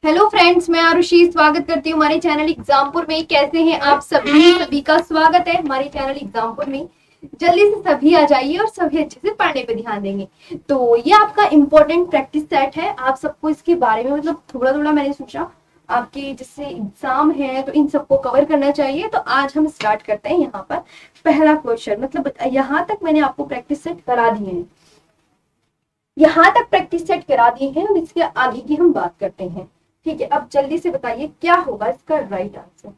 Hello friends, मैं आरुषि स्वागत करती हूँ हमारे चैनल एग्जामपुर में। कैसे हैं आप सभी का स्वागत है हमारे चैनल एग्जामपुर में। जल्दी से सभी आ जाइए और सभी अच्छे से पढ़ने पे ध्यान देंगे। तो ये आपका इम्पोर्टेंट प्रैक्टिस सेट है। आप सबको इसके बारे में मतलब थोड़ा थोड़ा मैंने सोचा आपके जिससे एग्जाम है तो इन सबको कवर करना चाहिए। तो आज हम स्टार्ट करते हैं। यहाँ पर पहला क्वेश्चन मतलब यहाँ तक मैंने आपको प्रैक्टिस सेट करा दिए हैं, यहाँ तक प्रैक्टिस सेट करा दिए हैं। अब इसके आगे की हम बात करते हैं। ठीक है, अब जल्दी से बताइए क्या होगा इसका राइट आंसर।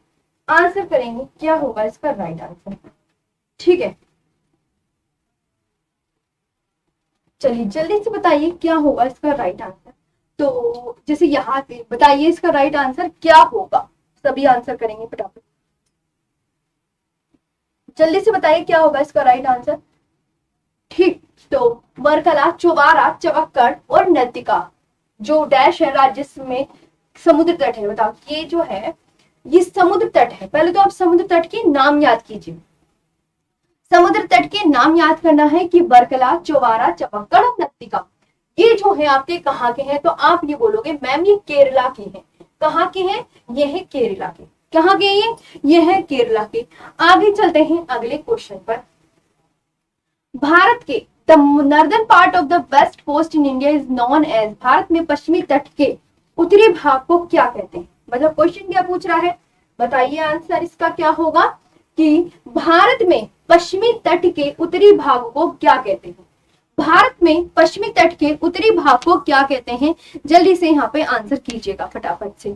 आंसर करेंगे क्या होगा इसका राइट आंसर। ठीक है, चलिए जल्दी से बताइए क्या होगा इसका राइट आंसर। तो जैसे यहाँ पे बताइए इसका राइट आंसर क्या होगा। सभी आंसर करेंगे फटाफट। जल्दी से बताइए क्या होगा इसका राइट आंसर। ठीक, तो वर्कला, चौबारा, चवक्कड़ और नर्तिका जो डैश है राज्य में समुद्र तट है। बताओ ये जो है ये समुद्र तट है। पहले तो आप समुद्र तट के नाम याद कीजिए। समुद्र तट के नाम याद करना है कि वर्कला, चौबारा, चवक्कड़ और नर्तिका ये जो है आपके कहाँ के हैं। तो आप ये बोलोगे मैम ये केरला के हैं। कहाँ के हैं? ये है केरला के। कहाँ के ये है केरला के। आगे चलते हैं अगले क्वेश्चन पर। भारत के the northern part of the west coast in India is known as, Bharat में पश्चिमी तट के उत्तरी भाग को क्या कहते हैं। मतलब क्वेश्चन क्या पूछ रहा है, बताइए आंसर इसका क्या होगा कि भारत में पश्चिमी तट के उत्तरी भाग को क्या कहते हैं। भारत में पश्चिमी तट के उत्तरी भाग को क्या कहते हैं। जल्दी से यहाँ पे आंसर कीजिएगा फटाफट से।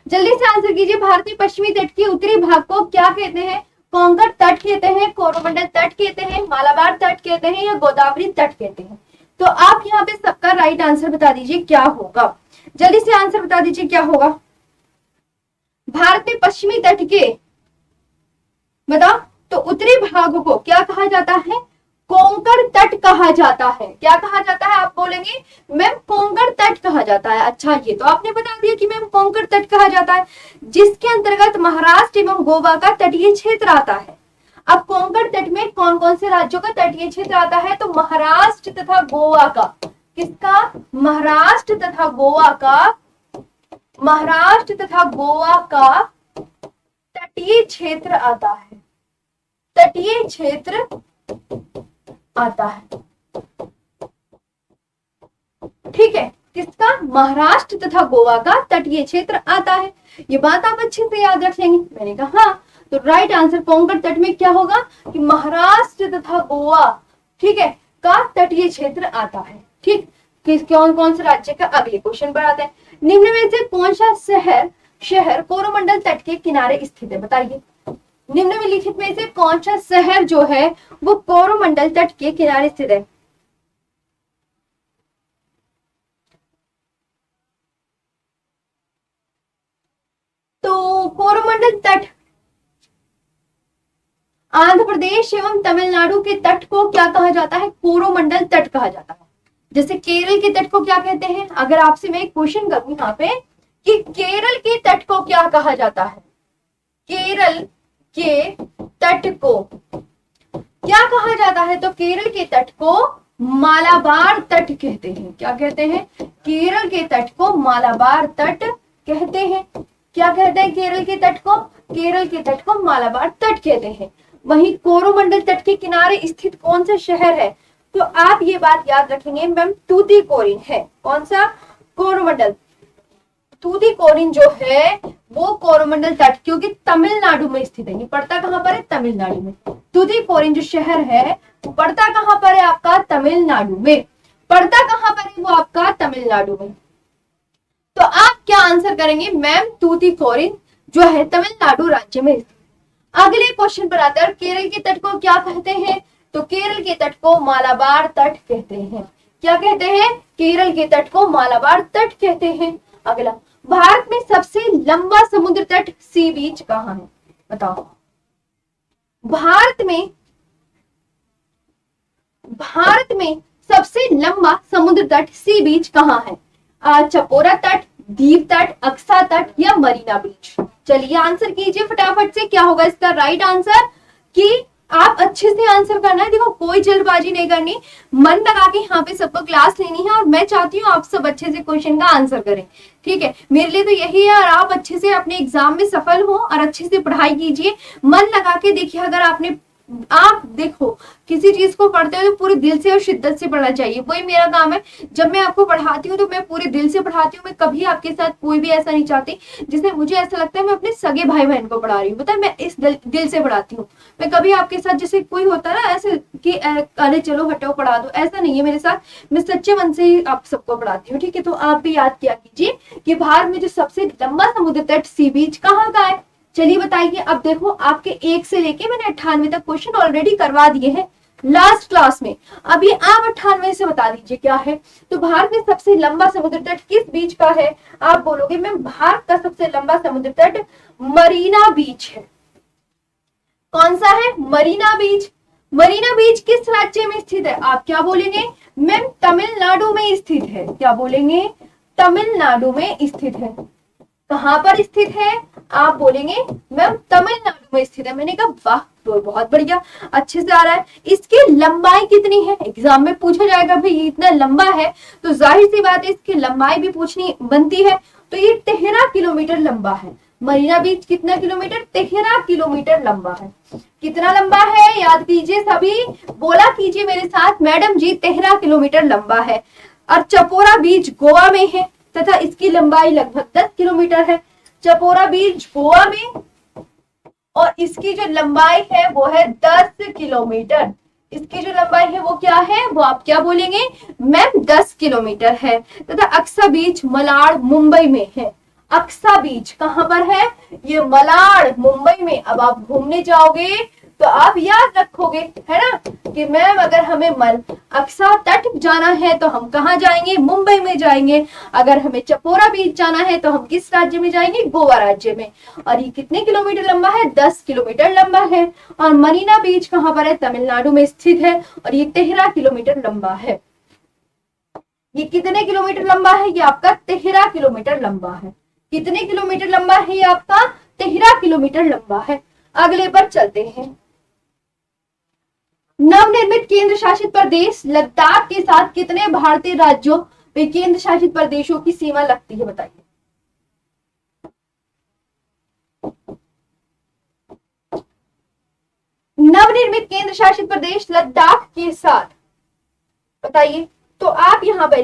जल्दी से आंसर कीजिए। भारत में पश्चिमी तट के उत्तरी भाग को क्या कहते हैं। कोंकण तट कहते हैं, कोरोमंडल तट कहते हैं, मालाबार तट कहते हैं या गोदावरी तट कहते हैं। तो आप यहाँ पे सबका राइट आंसर बता दीजिए क्या होगा। जल्दी से आंसर बता दीजिए क्या होगा। भारत में पश्चिमी तट के बताओ तो उत्तरी भाग को क्या कहा जाता है। कोंकण तट कहा जाता है। क्या कहा जाता है? आप बोलेंगे मैम कोंकण तट कहा जाता है। अच्छा, ये तो आपने बता दिया कि मैम कोंकण तट कहा जाता है, जिसके अंतर्गत महाराष्ट्र एवं गोवा का तटीय क्षेत्र आता है। अब कोंकण तट में कौन कौन से राज्यों का तटीय क्षेत्र आता है? तो महाराष्ट्र तथा गोवा का। किसका? महाराष्ट्र तथा गोवा का। महाराष्ट्र तथा गोवा का तटीय क्षेत्र आता है। तटीय क्षेत्र आता है। ठीक है, किसका? महाराष्ट्र तथा गोवा का तटीय क्षेत्र आता है। ये बात आप अच्छे से याद रख लेंगे। मैंने कहा हाँ, तो राइट आंसर कोंकण तट में क्या होगा कि महाराष्ट्र तथा गोवा, ठीक है, का तटीय क्षेत्र आता है। ठीक, किस कौन कौन से राज्य का। अगले क्वेश्चन पर आते हैं। निम्न में से कौन सा शहर कोरोमंडल तट के किनारे स्थित है। बताइए निम्नलिखित में से कौन सा शहर जो है वो कोरोमंडल तट के किनारे स्थित है। तो कोरोमंडल तट आंध्र प्रदेश एवं तमिलनाडु के तट को क्या कहा जाता है? कोरोमंडल तट कहा जाता है। जैसे केरल के तट को क्या कहते हैं। अगर आपसे मैं एक क्वेश्चन करूं यहाँ पे कि केरल के तट को क्या कहा जाता है। केरल के तट को क्या कहा जाता है? तो केरल के तट को मालाबार तट कहते हैं। क्या कहते हैं? केरल के तट को मालाबार तट कहते हैं। क्या कहते हैं केरल के तट को? केरल के तट को मालाबार तट कहते हैं। वहीं कोरोमंडल तट के किनारे स्थित कौन सा शहर है? तो आप ये बात याद रखेंगे मैम तूतीकोरिन है। कौन सा? कोरोमंडल। तूतीकोरिन जो है वो कोरोमंडल तट, क्योंकि तमिलनाडु में स्थित है। ये पड़ता कहां पर है? तमिलनाडु में। तूतीकोरिन जो शहर है वो पड़ता कहां पर है आपका? तमिलनाडु में। पड़ता कहां पर है वो आपका? तमिलनाडु में। तो आप क्या आंसर करेंगे? मैम तूतीकोरिन जो है तमिलनाडु राज्य में। अगले क्वेश्चन पर आते हैं। केरल के तट को क्या कहते हैं? तो केरल के तट को मालाबार तट कहते हैं। क्या कहते हैं? केरल के तट को मालाबार तट कहते हैं। अगला, भारत में सबसे लंबा समुद्र तट सी बीच कहाँ है? बताओ भारत में सबसे लंबा समुद्र तट सी बीच कहाँ है? चपोरा तट, दीव तट, अक्सा तट या मरीना बीच। चलिए आंसर कीजिए फटाफट से क्या होगा इसका राइट आंसर कि आप अच्छे से आंसर करना है। देखो कोई जल्दबाजी नहीं करनी, मन लगा के यहाँ पे सबको क्लास लेनी है और मैं चाहती हूँ आप सब अच्छे से क्वेश्चन का आंसर करें, ठीक है। मेरे लिए तो यही है, और आप अच्छे से अपने एग्जाम में सफल हो और अच्छे से पढ़ाई कीजिए, मन लगा के देखिए। अगर आपने आप देखो किसी चीज को पढ़ते हो तो पूरे दिल से और शिद्दत से पढ़ना चाहिए, वही मेरा काम है। जब मैं आपको पढ़ाती हूँ तो मैं पूरे दिल से पढ़ाती हूँ। मैं कभी आपके साथ कोई भी ऐसा नहीं चाहती जिसमें मुझे ऐसा लगता है मैं अपने सगे भाई बहन को पढ़ा रही हूँ, पता है, मैं इस दिल से पढ़ाती हूँ। मैं कभी आपके साथ जैसे कोई होता है ना ऐसे कि अरे चलो हटो पढ़ा दो, ऐसा नहीं है मेरे साथ। मैं सच्चे मन से ही आप सबको पढ़ाती हूँ, ठीक है। तो आप भी याद किया कीजिए कि भारत में जो सबसे लंबा समुद्र तट सी बीच कहाँ का है। चलिए बताइए। अब देखो आपके 1 से लेके मैंने 98 तक क्वेश्चन ऑलरेडी करवा दिए हैं लास्ट क्लास में। अभी आप 98 से बता दीजिए क्या है। तो भारत में सबसे लंबा समुद्र तट किस बीच का है। आप बोलोगे मैम भारत का सबसे लंबा समुद्र तट मरीना बीच है। कौन सा है, मरीना बीच। मरीना बीच किस राज्य में स्थित है, आप क्या बोलेंगे मैम तमिलनाडु में स्थित है। क्या बोलेंगे, तमिलनाडु में स्थित है। कहां पर स्थित है, आप बोलेंगे मैम तमिलनाडु में स्थित है। मैंने कहा वाह, तो बहुत बढ़िया, अच्छे से आ रहा है। इसकी लंबाई कितनी है, एग्जाम में पूछा जाएगा भाई इतना लंबा है, तो जाहिर सी बात है इसकी लंबाई भी पूछनी बनती है। तो ये 13 किलोमीटर लंबा है। मरीना बीच कितना किलोमीटर, 13 किलोमीटर लंबा है। कितना लंबा है याद कीजिए सभी, बोला कीजिए मेरे साथ, मैडम जी 13 किलोमीटर लंबा है। और चपोरा बीच गोवा में है तथा इसकी लंबाई लगभग 10 किलोमीटर है। चपोरा बीच गोवा में, और इसकी जो लंबाई है वो है 10 किलोमीटर। इसकी जो लंबाई है वो क्या है, वो आप क्या बोलेंगे मैम 10 किलोमीटर है। तथा अक्सा बीच मलाड मुंबई में है। अक्सा बीच कहां पर है, ये मलाड मुंबई में। अब आप घूमने जाओगे तो आप याद रखोगे, है ना, कि मैम अगर हमें अक्सा तट जाना है तो हम कहाँ जाएंगे, मुंबई में जाएंगे। अगर हमें चपोरा बीच जाना है तो हम किस राज्य में जाएंगे, गोवा राज्य में। और ये कितने किलोमीटर लंबा है, 10 किलोमीटर लंबा है। और मरीना बीच कहाँ पर है, तमिलनाडु में स्थित है, और ये 13 किलोमीटर लंबा है। ये कितने किलोमीटर लंबा है, ये आपका 13 किलोमीटर लंबा है। कितने किलोमीटर लंबा है ये आपका, 13 किलोमीटर लंबा है। अगले पर चलते हैं। नवनिर्मित केंद्र शासित प्रदेश लद्दाख के साथ कितने भारतीय राज्यों व केंद्र शासित प्रदेशों की सीमा लगती है, बताइए। नवनिर्मित केंद्र शासित प्रदेश लद्दाख के साथ, बताइए। तो आप यहां पे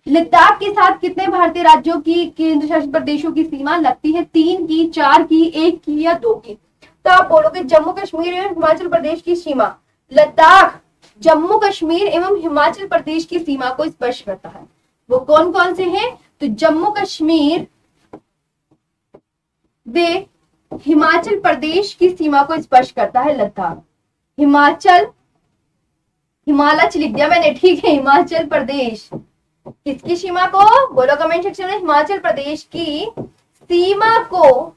लद्दाख के साथ कितने भारतीय राज्यों की केंद्र शासित प्रदेशों की सीमा लगती है, 3 की, 4 की, 1 की या 2 की। तो आप बोलोगे जम्मू कश्मीर एवं हिमाचल प्रदेश की सीमा। लद्दाख जम्मू कश्मीर एवं हिमाचल प्रदेश की सीमा को स्पर्श करता है। वो कौन कौन से हैं, तो जम्मू कश्मीर वे हिमाचल प्रदेश की सीमा को स्पर्श करता है लद्दाख। हिमाचल लिख दिया मैंने, ठीक है, हिमाचल प्रदेश किसकी सीमा को, बोलो कमेंट सेक्शन में, हिमाचल प्रदेश की सीमा को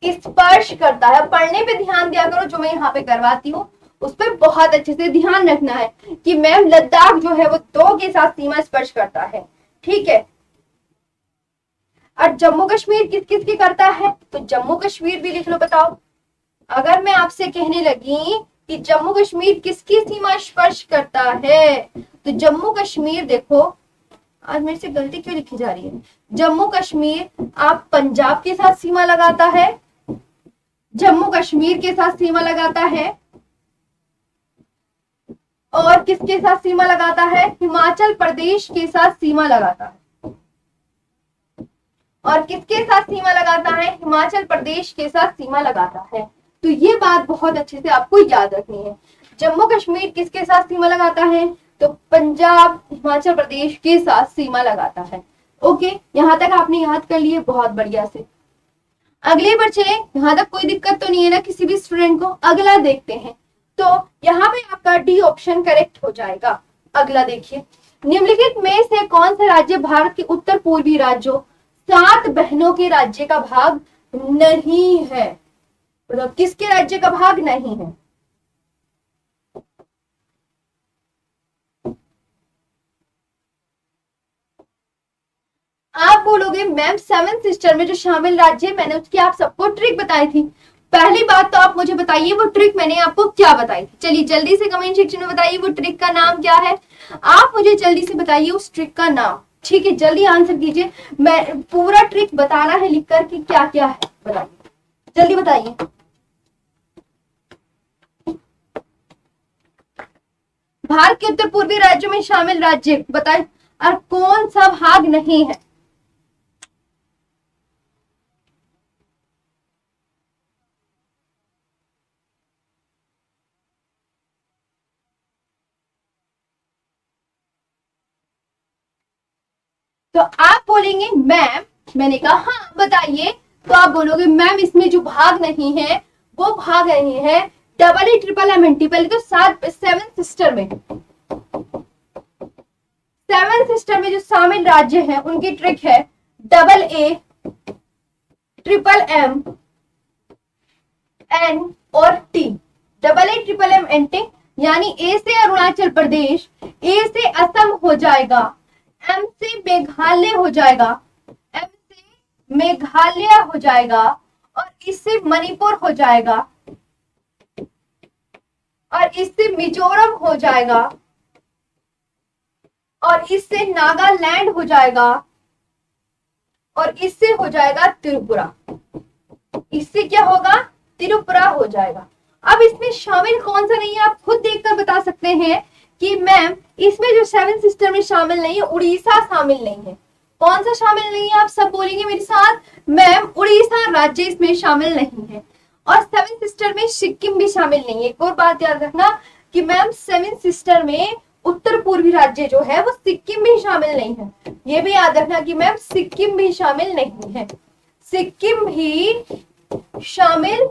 स्पर्श करता है। पढ़ने पे ध्यान दिया करो, जो मैं यहाँ पे करवाती हूँ उस पर बहुत अच्छे से ध्यान रखना है कि मैम लद्दाख जो है वो 2 के साथ सीमा स्पर्श करता है, ठीक है। और जम्मू कश्मीर किस किस की करता है, तो जम्मू कश्मीर भी लिख लो, बताओ। अगर मैं आपसे कहने लगी कि जम्मू कश्मीर किसकी सीमा स्पर्श करता है, तो जम्मू कश्मीर, देखो आज मेरे से गलती क्यों लिखी जा रही है, जम्मू कश्मीर आप पंजाब के साथ सीमा लगाता है, जम्मू कश्मीर के साथ सीमा लगाता है, और किसके साथ सीमा लगाता है, हिमाचल प्रदेश के साथ सीमा लगाता है। और किसके साथ सीमा लगाता है, हिमाचल प्रदेश के साथ सीमा लगाता है। तो ये बात बहुत अच्छे से आपको याद रखनी है। जम्मू कश्मीर किसके साथ सीमा लगाता है, तो पंजाब हिमाचल प्रदेश के साथ सीमा लगाता है। ओके, यहां तक आपने याद कर लिए, बहुत बढ़िया से। अगले पर चले, यहां तक कोई दिक्कत तो नहीं है ना किसी भी स्टूडेंट को। अगला देखते हैं, तो यहाँ पे आपका डी ऑप्शन करेक्ट हो जाएगा। अगला देखिए, निम्नलिखित में से कौन सा राज्य भारत के उत्तर पूर्वी राज्यों 7 बहनों के राज्य का भाग नहीं है, मतलब किसके राज्य का भाग नहीं है। आप बोलोगे मैम सेवन सिस्टर में जो शामिल राज्य है मैंने उसकी आप सबको ट्रिक बताई थी। पहली बात तो आप मुझे बताइए वो ट्रिक मैंने आपको क्या बताई थी। चलिए जल्दी से कमेंट सेक्शन में बताइए वो ट्रिक का नाम क्या है। आप मुझे जल्दी से बताइए उस ट्रिक का नाम। ठीक है, जल्दी आंसर कीजिए। मैं पूरा ट्रिक बताना है लिखकर कि क्या क्या है, बताइए जल्दी बताइए। भारत के उत्तर पूर्वी राज्यों में शामिल राज्य बताए और कौन सा भाग नहीं है। तो आप बोलेंगे मैम, मैंने कहा हाँ बताइए, तो आप बोलोगे मैम इसमें जो भाग नहीं है वो भाग नहीं है double A triple M N T. पहले तो सेवन सिस्टर में जो शामिल राज्य हैं उनकी ट्रिक है double A triple M N और T. Double A triple M N T यानी ए से अरुणाचल प्रदेश, ए से असम हो जाएगा, एम से मेघालय हो जाएगा, एम से मेघालय हो जाएगा और इससे मणिपुर हो जाएगा और इससे मिजोरम हो जाएगा और इससे नागालैंड हो जाएगा और इससे हो जाएगा त्रिपुरा। इससे क्या होगा, त्रिपुरा हो जाएगा। अब इसमें शामिल कौन सा नहीं है आप खुद देखकर बता सकते हैं कि मैम इसमें जो सेवन सिस्टर में शामिल नहीं है उड़ीसा शामिल नहीं है। कौन सा शामिल नहीं है, आप सब बोलेंगे मेरे साथ, मैम उड़ीसा राज्य इसमें शामिल नहीं है और सेवन सिस्टर में सिक्किम भी शामिल नहीं है। एक और बात याद रखना कि मैम सेवन सिस्टर में उत्तर पूर्वी राज्य जो है वो सिक्किम भी शामिल नहीं है। ये भी याद रखना कि मैम सिक्किम भी शामिल नहीं है, सिक्किम भी शामिल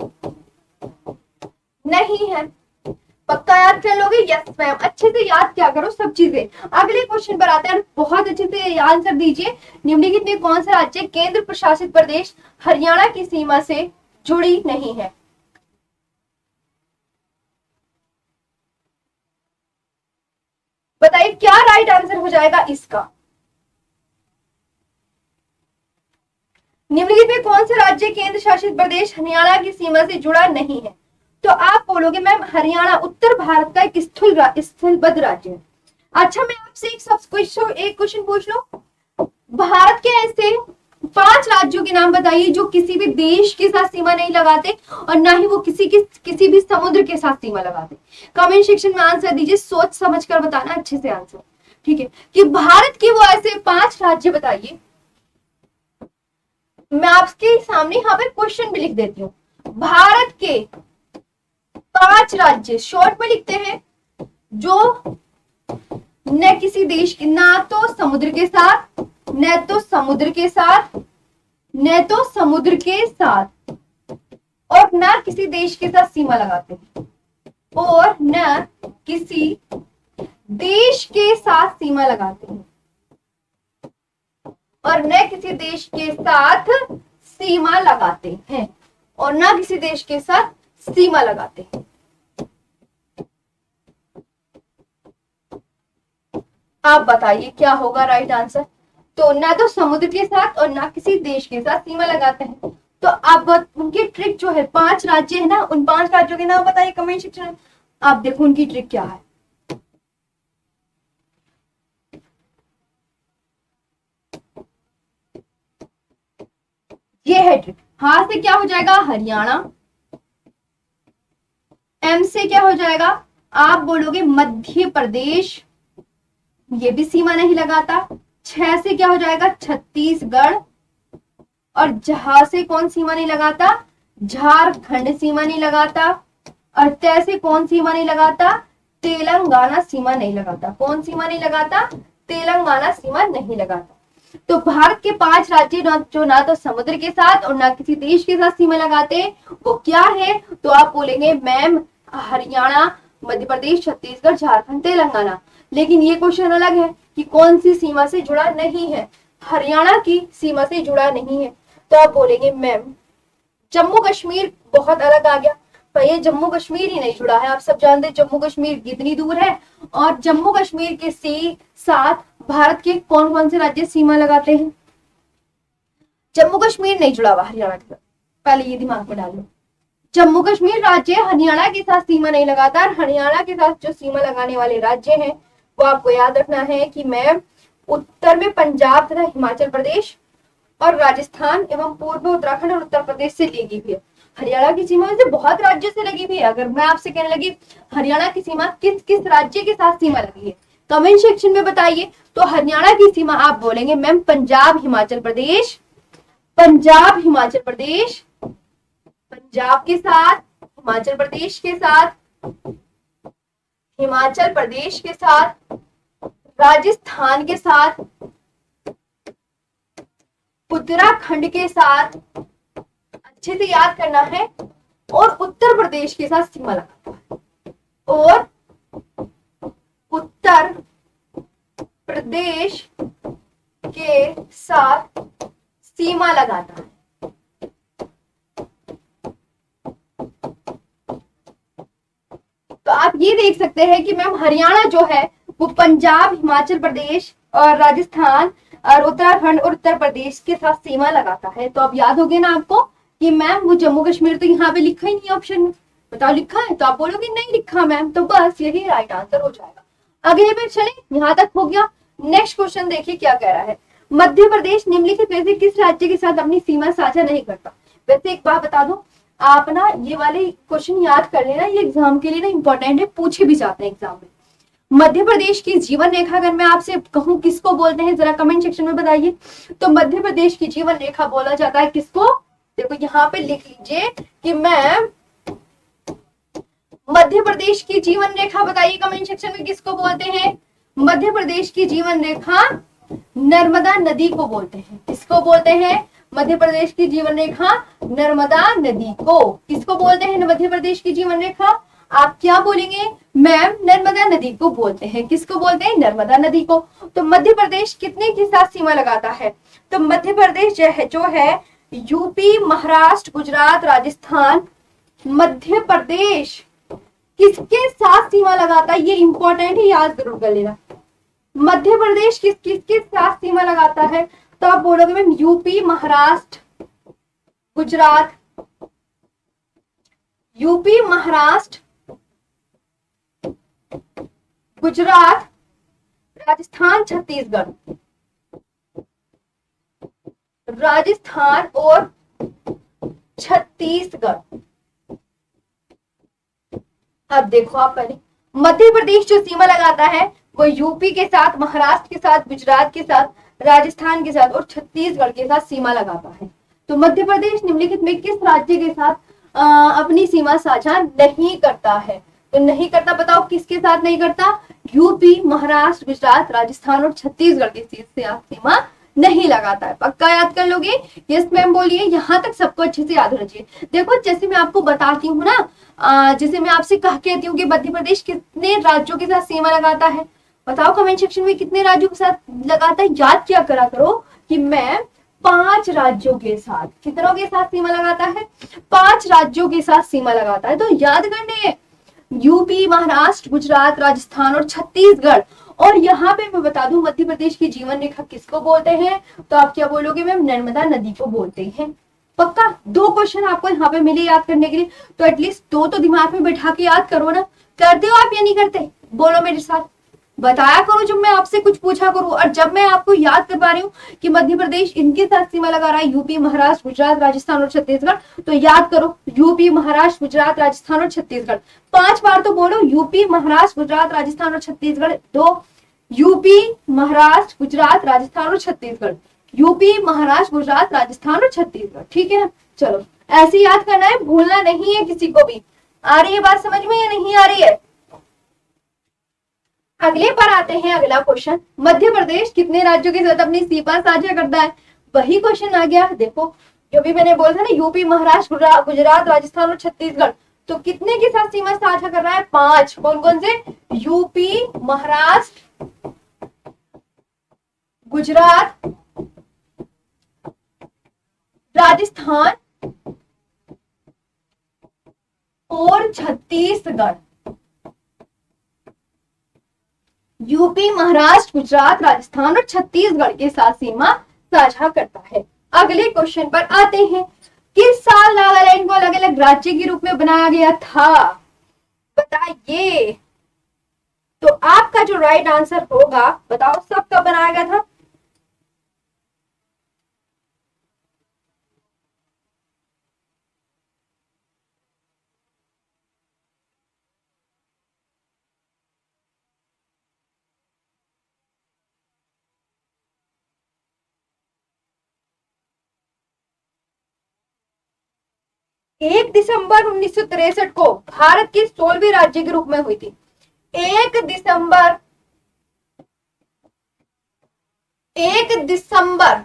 नहीं है। पक्का याद कर लोगे? यस मैम, अच्छे से याद क्या करो सब चीजें। अगले क्वेश्चन पर आते हैं, बहुत अच्छे से आंसर दीजिए। निम्नलिखित में कौन सा राज्य केंद्र प्रशासित प्रदेश हरियाणा की सीमा से जुड़ी नहीं है? बताइए क्या राइट आंसर हो जाएगा इसका। निम्नलिखित में कौन सा राज्य केंद्र शासित प्रदेश हरियाणा की सीमा से जुड़ा नहीं है? तो आप बोलोगे मैम हरियाणा उत्तर भारत का एक स्थलबद्ध राज्य है। अच्छा मैं आपसे एक क्वेश्चन पूछ लो, भारत के ऐसे 5 राज्यों के नाम बताइए जो किसी भी देश के साथ सीमा नहीं लगाते और ना ही वो किसी भी समुद्र के साथ सीमा लगाते। कमेंट सेक्शन में आंसर दीजिए, सोच समझ कर बताना अच्छे से आंसर, ठीक है, कि भारत के वो ऐसे 5 राज्य बताइए। मैं आपके सामने यहाँ पे क्वेश्चन भी लिख देती हूँ। भारत के 5 राज्य शॉर्ट में लिखते हैं जो न किसी देश के, ना तो समुद्र के साथ, न तो समुद्र के साथ, न तो समुद्र के साथ और ना किसी देश के साथ सीमा लगाते हैं और न किसी देश के साथ सीमा लगाते हैं और न किसी देश के साथ सीमा लगाते हैं और ना किसी देश के साथ सीमा लगाते हैं। आप बताइए क्या होगा राइट आंसर। तो ना तो समुद्र के साथ और ना किसी देश के साथ सीमा लगाते हैं। तो आप उनकी ट्रिक जो है 5 राज्य है ना, उन 5 राज्यों के नाम बताइए कमेंट सेक्शन में। आप देखो उनकी ट्रिक क्या है। ये है ट्रिक। हाँ से क्या हो जाएगा हरियाणा, एम से क्या हो जाएगा, आप बोलोगे मध्य प्रदेश, ये भी सीमा नहीं लगाता। 6 से क्या हो जाएगा छत्तीसगढ़ और जहां से कौन सीमा नहीं लगाता, झारखंड सीमा नहीं लगाता और तय से कौन सीमा नहीं लगाता, तेलंगाना सीमा नहीं लगाता। कौन सीमा नहीं लगाता, तेलंगाना सीमा नहीं लगाता। तो भारत के 5 राज्य जो ना तो समुद्र के साथ और ना किसी देश के साथ सीमा लगाते, वो क्या है? तो आप बोलेंगे मैम हरियाणा, मध्य प्रदेश, छत्तीसगढ़, झारखंड, तेलंगाना। लेकिन ये क्वेश्चन अलग है कि कौन सी सीमा से जुड़ा नहीं है, हरियाणा की सीमा से जुड़ा नहीं है। तो आप बोलेंगे मैम जम्मू कश्मीर बहुत अलग आ गया, पर ये जम्मू कश्मीर ही नहीं जुड़ा है। आप सब जानते हैं जम्मू कश्मीर कितनी दूर है और जम्मू कश्मीर के साथ भारत के कौन कौन से राज्य सीमा लगाते हैं। जम्मू कश्मीर नहीं जुड़ा हुआ हरियाणा के साथ, पहले ये दिमाग में डाल लो। जम्मू कश्मीर राज्य हरियाणा के साथ सीमा नहीं लगाता। हरियाणा के साथ जो सीमा लगाने वाले राज्य हैं वो आपको याद रखना है कि मैम उत्तर में पंजाब तथा हिमाचल प्रदेश और राजस्थान एवं पूर्व में उत्तराखंड और उत्तर प्रदेश से लगी हुई है। हरियाणा की सीमा वैसे बहुत राज्यों से लगी हुई है। अगर मैं आपसे कहने लगी हरियाणा की सीमा किस किस राज्य के साथ सीमा लगी है, कमेंट सेक्शन में बताइए। तो हरियाणा की सीमा आप बोलेंगे मैम पंजाब हिमाचल प्रदेश, पंजाब हिमाचल प्रदेश, पंजाब के साथ, हिमाचल प्रदेश के साथ, हिमाचल प्रदेश के साथ, राजस्थान के साथ, उत्तराखंड के साथ, अच्छे से याद करना है, और उत्तर प्रदेश के साथ सीमा लगाता है, और उत्तर प्रदेश के साथ सीमा लगाता है। तो आप ये देख सकते हैं कि मैम हरियाणा जो है वो पंजाब हिमाचल प्रदेश और राजस्थान और उत्तराखंड और उत्तर प्रदेश के साथ सीमा लगाता है। तो अब याद हो गया ना आपको कि मैम वो जम्मू कश्मीर तो यहाँ पे लिखा ही नहीं ऑप्शन में। बताओ लिखा है? तो आप बोलोगे नहीं लिखा मैम, तो बस यही राइट आंसर हो जाएगा। अगले पे चले, यहाँ तक हो गया। नेक्स्ट क्वेश्चन देखिए क्या कह रहा है। मध्य प्रदेश निम्नलिखित में से किस राज्य के साथ अपनी सीमा साझा नहीं करता? वैसे एक बात बता दो, आप ना ये वाले क्वेश्चन याद कर लेना, ये एग्जाम के लिए ना इंपॉर्टेंट है, पूछे भी जाते हैं एग्जाम में। मध्य प्रदेश की जीवन रेखा अगर मैं आपसे कहूं किसको बोलते हैं, जरा कमेंट सेक्शन में बताइए। तो मध्य प्रदेश की जीवन रेखा बोला जाता है किसको? देखो यहाँ पे लिख लीजिए कि मैं मध्य प्रदेश की जीवन रेखा बताइए कमेंट सेक्शन में किसको बोलते हैं? मध्य प्रदेश की जीवन रेखा नर्मदा नदी को बोलते हैं। किसको बोलते हैं? मध्य प्रदेश की जीवन रेखा नर्मदा नदी को। किसको बोलते हैं मध्य प्रदेश की जीवन रेखा? आप क्या बोलेंगे मैम? नर्मदा नदी को बोलते हैं। किसको बोलते हैं? नर्मदा नदी को। तो मध्य प्रदेश कितने के साथ सीमा लगाता है? तो मध्य प्रदेश जो है यूपी, महाराष्ट्र, गुजरात, राजस्थान, मध्य प्रदेश किसके साथ सीमा लगाता है? ये इंपॉर्टेंट है, याद जरूर कर लेना। मध्य प्रदेश किसके साथ सीमा लगाता है? तो आप बोलोगे ma'am UP, Maharashtra, Gujarat, UP, Maharashtra, Gujarat, Rajasthan, Chhattisgarh, Rajasthan और छत्तीसगढ़। अब देखो आप पहले मध्य प्रदेश जो सीमा लगाता है वो यूपी के साथ, महाराष्ट्र के साथ, गुजरात के साथ, राजस्थान के साथ और छत्तीसगढ़ के साथ सीमा लगाता है। तो मध्य प्रदेश निम्नलिखित में किस राज्य के साथ अपनी सीमा साझा नहीं करता है? तो नहीं करता, बताओ किसके साथ नहीं करता? यूपी, महाराष्ट्र, गुजरात, राजस्थान और छत्तीसगढ़ के साथ सीमा नहीं लगाता है। पक्का याद कर लोगे? यस मैम बोलिए। यहाँ तक सबको अच्छे से याद होना चाहिए। देखो जैसे मैं आपको बताती हूँ ना, जैसे मैं आपसे कहती हूँ कि मध्य प्रदेश कितने राज्यों के साथ सीमा लगाता है, बताओ कमेंट सेक्शन में कितने राज्यों के साथ लगाता है। याद क्या करा करो कि मैं 5 राज्यों के साथ, कितनों के साथ सीमा लगाता है? 5 राज्यों के साथ सीमा लगाता है। तो याद करने यूपी, महाराष्ट्र, गुजरात, राजस्थान और छत्तीसगढ़। और यहाँ पे मैं बता दूं मध्य प्रदेश की जीवन रेखा किसको बोलते हैं? तो आप क्या बोलोगे मैम? नर्मदा नदी को बोलते हैं। पक्का 2 क्वेश्चन आपको यहाँ पे मिले याद करने के लिए, तो एटलीस्ट 2 तो दिमाग में बैठा के याद करो ना। करते हो आप या नहीं करते? बोलो मेरे साथ, बताया करो जब मैं आपसे कुछ पूछा करूं। और जब मैं आपको याद करवा रही हूँ कि मध्य प्रदेश इनके साथ सीमा लगा रहा है यूपी, महाराष्ट्र, गुजरात, राजस्थान और छत्तीसगढ़, तो याद करो यूपी, महाराष्ट्र, गुजरात, राजस्थान और छत्तीसगढ़। 5 बार तो बोलो यूपी, महाराष्ट्र, गुजरात, राजस्थान और छत्तीसगढ़। 2 यूपी, महाराष्ट्र, गुजरात, राजस्थान और छत्तीसगढ़। यूपी, महाराष्ट्र, गुजरात, राजस्थान और छत्तीसगढ़। ठीक है ना? चलो ऐसे याद करना है, भूलना नहीं है किसी को भी। आ रही है बात समझ में या नहीं आ रही है? अगले पर आते हैं। अगला क्वेश्चन, मध्य प्रदेश कितने राज्यों के साथ अपनी सीमा साझा करता है? वही क्वेश्चन आ गया। देखो जो भी मैंने बोला था ना, यूपी, महाराष्ट्र, गुजरात, राजस्थान और छत्तीसगढ़, तो कितने के साथ सीमा साझा कर रहा है? 5। कौन कौन से? यूपी, महाराष्ट्र, गुजरात, राजस्थान और छत्तीसगढ़। यूपी, महाराष्ट्र, गुजरात, राजस्थान और छत्तीसगढ़ के साथ सीमा साझा करता है। अगले क्वेश्चन पर आते हैं। किस साल नागालैंड को अलग अलग राज्य के रूप में बनाया गया था, बताइए। तो आपका जो राइट आंसर होगा, बताओ सब कब बनाया गया था। 1 दिसंबर 1963 को भारत के 16वें राज्य के रूप में हुई थी। 1 दिसंबर 1 दिसंबर,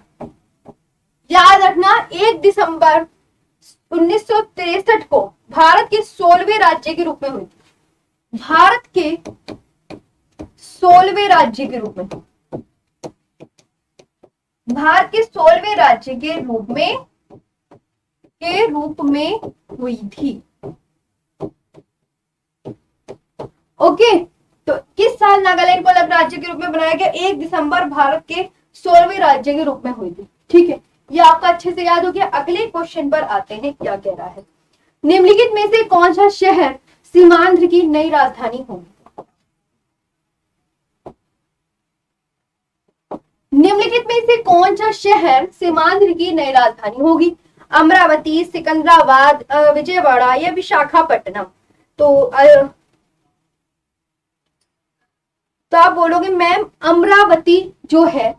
याद रखना, 1 दिसंबर 1963 को भारत के 16वें राज्य के रूप में हुई थी। भारत के 16वें राज्य के रूप में, भारत के 16वें राज्य के रूप में हुई थी। ओके, तो किस साल नागालैंड को अलग राज्य के रूप में बनाया गया? 1 दिसंबर भारत के 16वें राज्य के रूप में हुई थी। ठीक है, ये आपका अच्छे से याद हो गया। अगले क्वेश्चन पर आते हैं, क्या कह रहा है। निम्नलिखित में से कौन सा शहर सीमांध्र की नई राजधानी होगी? निम्नलिखित में से कौन सा शहर सीमांध्र की नई राजधानी होगी? अमरावती, सिकंदराबाद, विजयवाड़ा या विशाखापट्टनम? तो आप बोलोगे मैम अमरावती जो है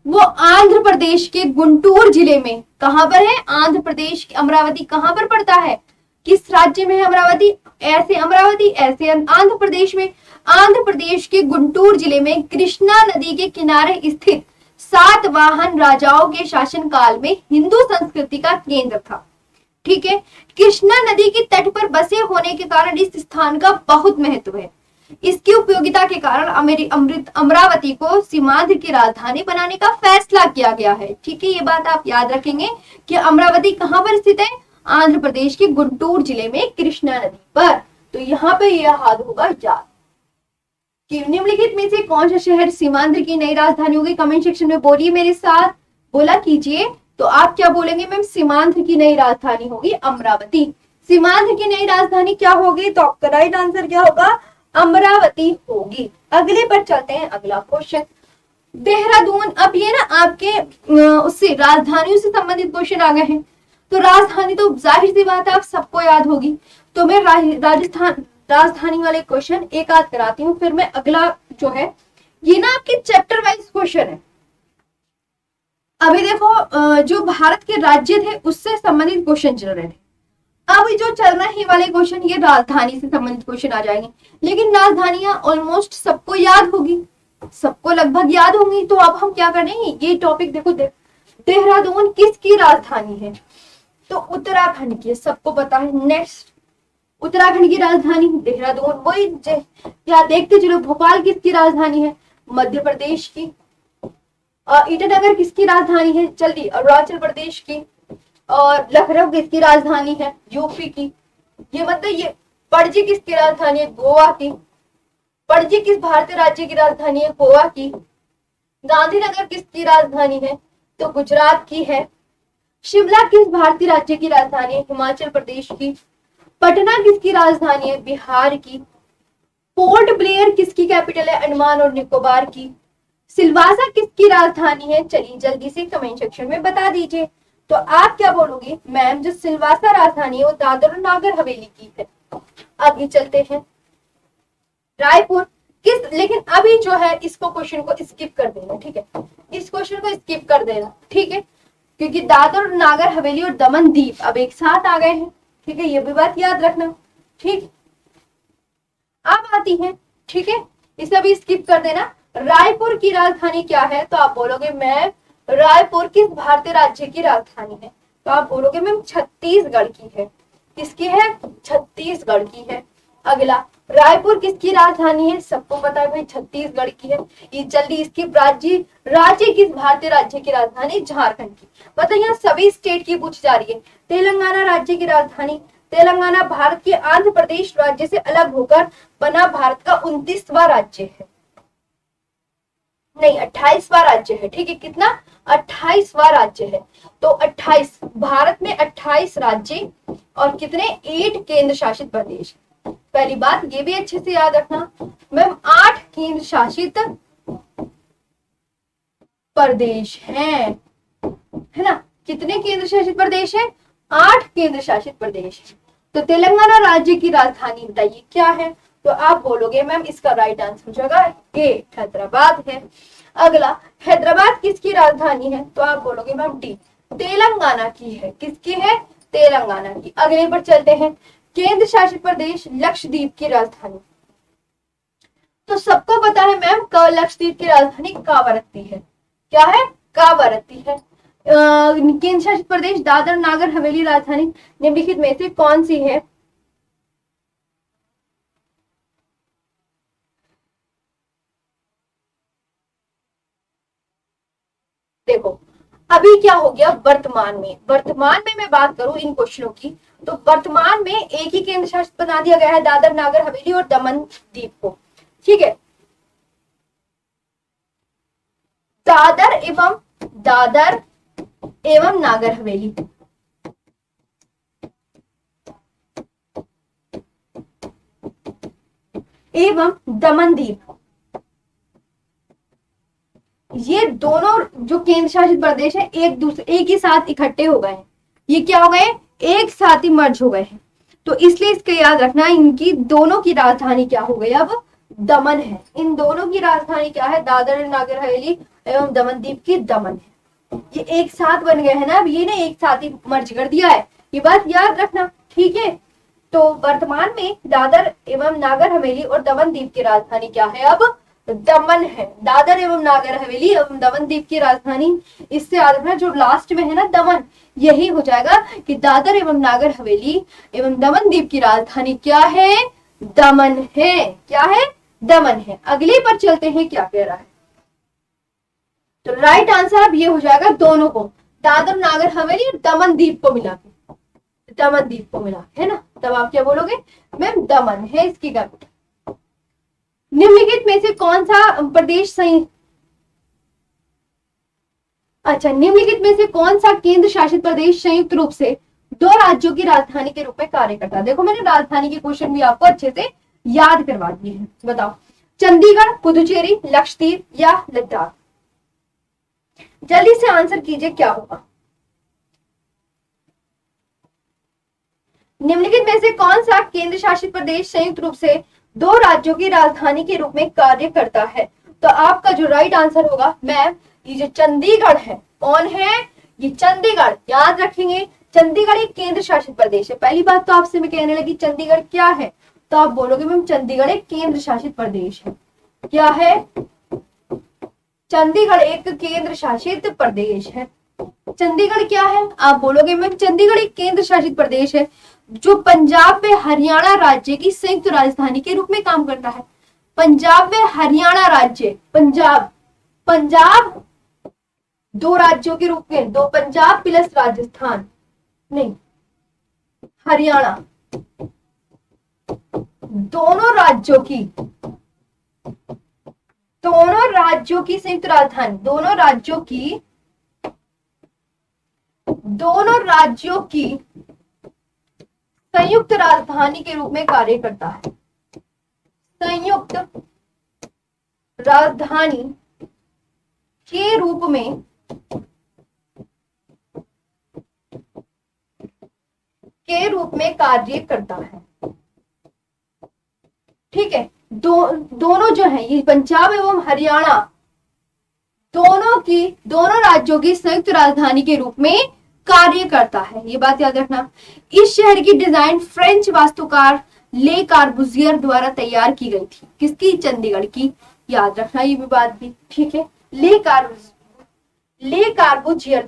वो आंध्र प्रदेश के गुंटूर जिले में, कहां पर है? आंध्र प्रदेश की अमरावती कहां पर पड़ता है? किस राज्य में है अमरावती? ऐसे अमरावती, ऐसे आंध्र प्रदेश में। आंध्र प्रदेश के गुंटूर जिले में कृष्णा नदी के किनारे स्थित सातवाहन राजाओं के शासनकाल में हिंदू संस्कृति का केंद्र था। ठीक है, कृष्णा नदी के तट पर बसे होने के कारण इस स्थान का बहुत महत्व है। इसकी उपयोगिता के कारण अमरावती को सीमांध्र की राजधानी बनाने का फैसला किया गया है। ठीक है, ये बात आप याद रखेंगे कि अमरावती कहां पर स्थित है? आंध्र प्रदेश के गुंटूर जिले में कृष्णा नदी पर। तो यहाँ पे यह याद होगा याद कि निम्नलिखित में से कौन सा शहर सीमांध्र की नई राजधानी होगी? कमेंट सेक्शन में बोलिए, मेरे साथ बोला कीजिए। तो आप क्या बोलेंगे मैम? सीमांध्र की नई राजधानी होगी अमरावती। सीमांध्र की नई राजधानी क्या होगी? तो आपका राइट आंसर क्या होगा? अमरावती होगी। अगले पर चलते हैं, अगला क्वेश्चन देहरादून। अब ये ना आपके उससे राजधानियों से संबंधित क्वेश्चन आ गए हैं। तो राजधानी तो जाहिर सी बात है आप सबको याद होगी। तो मैं राजधानी वाले क्वेश्चन एक आध कराती हूँ, फिर मैं अगला जो है ये ना आपके चैप्टर वाइज क्वेश्चन है। अभी देखो जो भारत के राज्य थे उससे संबंधित क्वेश्चन चल रहे थे। अब जो चल रहे वाले क्वेश्चन ये राजधानी से संबंधित क्वेश्चन आ जाएंगे। लेकिन राजधानियां ऑलमोस्ट सबको याद होगी, सबको लगभग याद होंगी। तो अब हम क्या करेंगे, ये टॉपिक देखो देहरादून किसकी राजधानी है? तो उत्तराखंड की, सबको पता है। नेक्स्ट, उत्तराखंड की राजधानी देहरादून। वही क्या देखते चलो, भोपाल किसकी राजधानी है? मध्य प्रदेश की। ईटानगर किसकी राजधानी है? जल्दी, अरुणाचल प्रदेश की। और लखनऊ किसकी राजधानी है? यूपी की। ये मतलब ये पणजी किसकी राजधानी है? गोवा की। पणजी किस भारतीय राज्य की राजधानी है? गोवा की। गांधीनगर किसकी राजधानी है? तो गुजरात की है। शिमला किस भारतीय राज्य की राजधानी है? हिमाचल प्रदेश की। पटना किसकी राजधानी है? बिहार की। पोर्ट ब्लेयर किसकी कैपिटल है? अंडमान और निकोबार की। सिलवासा किसकी राजधानी है? चलिए जल्दी से कमेंट सेक्शन में बता दीजिए। तो आप क्या बोलोगे? मैम जो सिलवासा राजधानी है वो दादर और नागर हवेली की है। आगे चलते हैं, रायपुर किस, लेकिन अभी जो है इसको क्वेश्चन को स्किप कर देना। ठीक है, इस क्वेश्चन को स्किप कर देना। ठीक है, क्योंकि दादर और नागर हवेली और दमन दीप अब एक साथ आ गए हैं। ठीक है, ये भी बात याद रखना। ठीक, अब आती है, ठीक है, इसे भी स्किप कर देना। रायपुर की राजधानी क्या है? तो आप बोलोगे मैम रायपुर किस भारतीय राज्य की राजधानी है? तो आप बोलोगे मैम छत्तीसगढ़ की है। किसकी है? छत्तीसगढ़ की है। अगला, रायपुर किसकी राजधानी है? सबको पता है भाई छत्तीसगढ़ की है। ये जल्दी इसकी राज्य किस भारतीय राज्य की राजधानी? झारखंड की। पता है यहाँ सभी स्टेट की पूछ जा रही है। तेलंगाना राज्य की राजधानी, तेलंगाना भारत के आंध्र प्रदेश राज्य से अलग होकर बना भारत का 29वां राज्य है, नहीं 28वां राज्य है। ठीक है, कितना? 28वां राज्य है। तो 28, भारत में 28 राज्य और कितने 8 केंद्र शासित प्रदेश। पहली बात ये भी अच्छे से याद रखना मैम, 8 केंद्र शासित प्रदेश हैं, है ना। कितने केंद्र शासित प्रदेश है? 8 केंद्र शासित प्रदेश। तो तेलंगाना राज्य की राजधानी बताइए क्या है? तो आप बोलोगे मैम इसका राइट आंसर हो जाएगा ए, हैदराबाद है। अगला, हैदराबाद किसकी राजधानी है? तो आप बोलोगे मैम डी, तेलंगाना की है। किसकी है? तेलंगाना की। अगले पर चलते हैं, केंद्र शासित प्रदेश लक्षद्वीप की राजधानी। तो सबको पता है मैम लक्षद्वीप की राजधानी कावारत्ती है। क्या है? कावारत्ती है। केंद्र शासित प्रदेश दादर नागर हवेली राजधानी निम्नलिखित में से कौन सी है? देखो अभी क्या हो गया, वर्तमान में मैं बात करूं इन क्वेश्चनों की, तो वर्तमान में एक ही केंद्र शासित बना दिया गया है, दादर नागर हवेली और दमन द्वीप को। ठीक है, दादर एवं नागर हवेली एवं दमन द्वीप, ये दोनों जो केंद्र शासित प्रदेश है एक ही साथ इकट्ठे हो गए हैं। ये क्या हो गए? एक साथ ही मर्ज हो गए हैं। तो इसलिए इसका याद रखना, इनकी दोनों की राजधानी क्या हो गई अब? दमन है। इन दोनों की राजधानी क्या है? दादर नागर हवेली एवं दमन द्वीप की दमन है। ये एक साथ बन गए हैं ना, अब ये ने एक साथ ही मर्ज कर दिया है, ये बात याद रखना। ठीक है, तो वर्तमान में दादर एवं नागर हवेली और दमन द्वीप की राजधानी क्या है? अब दमन है। दादर एवं नागर हवेली एवं दमन द्वीप की राजधानी, इससे याद रखना जो लास्ट में है ना दमन, यही हो जाएगा कि दादर एवं नागर हवेली एवं दमन द्वीप की राजधानी क्या है? दमन है। क्या है? दमन है। अगले पर चलते हैं, क्या कह रहा है? तो राइट आंसर अब ये हो जाएगा दोनों को, दादर नागर हवेली और दमन द्वीप को मिला के, दमन द्वीप को मिला, है ना। तब आप क्या बोलोगे? मैम दमन है इसकी कैपिटल। निम्नलिखित में से कौन सा प्रदेश सही, अच्छा, निम्नलिखित में से कौन सा केंद्र शासित प्रदेश संयुक्त रूप से 2 राज्यों की राजधानी के रूप में कार्य करता है? देखो मैंने राजधानी के क्वेश्चन भी आपको अच्छे से याद करवा दिए हैं। बताओ, चंडीगढ़, पुदुचेरी, लक्षद्वीप या लद्दाख? जल्दी से आंसर कीजिए, क्या होगा? निम्नलिखित में से कौन सा केंद्र शासित प्रदेश संयुक्त रूप से 2 राज्यों की राजधानी के रूप में कार्य करता है? तो आपका जो राइट आंसर होगा मैम, ये जो चंडीगढ़ है, कौन है? ये चंडीगढ़। याद रखेंगे, चंडीगढ़ एक केंद्र शासित प्रदेश है। पहली बात तो आपसे मैं कहने लगी चंडीगढ़ क्या है, तो आप बोलोगे मैम चंडीगढ़ एक केंद्र शासित प्रदेश है। क्या है? चंडीगढ़ एक केंद्र शासित प्रदेश है। चंडीगढ़ क्या है? आप बोलोगे मैम चंडीगढ़ एक केंद्र शासित प्रदेश है जो पंजाब व हरियाणा राज्य की संयुक्त राजधानी के रूप में काम करता है। पंजाब व हरियाणा राज्य, पंजाब 2 राज्यों के रूप में, 2 पंजाब प्लस राजस्थान, नहीं हरियाणा, दोनों राज्यों की संयुक्त राजधानी, दोनों राज्यों की संयुक्त राजधानी के रूप में कार्य करता है। संयुक्त राजधानी के रूप में कार्य करता है। ठीक है, दोनों जो है ये पंजाब एवं हरियाणा, दोनों राज्यों की संयुक्त राजधानी के रूप में कार्य करता है। ये बात याद रखना। इस शहर की डिजाइन फ्रेंच वास्तुकार ले कार्बुजियर द्वारा तैयार की गई थी। किसकी? चंडीगढ़ की। याद रखना ये भी बात भी। ठीक है, ले कार्बुजियर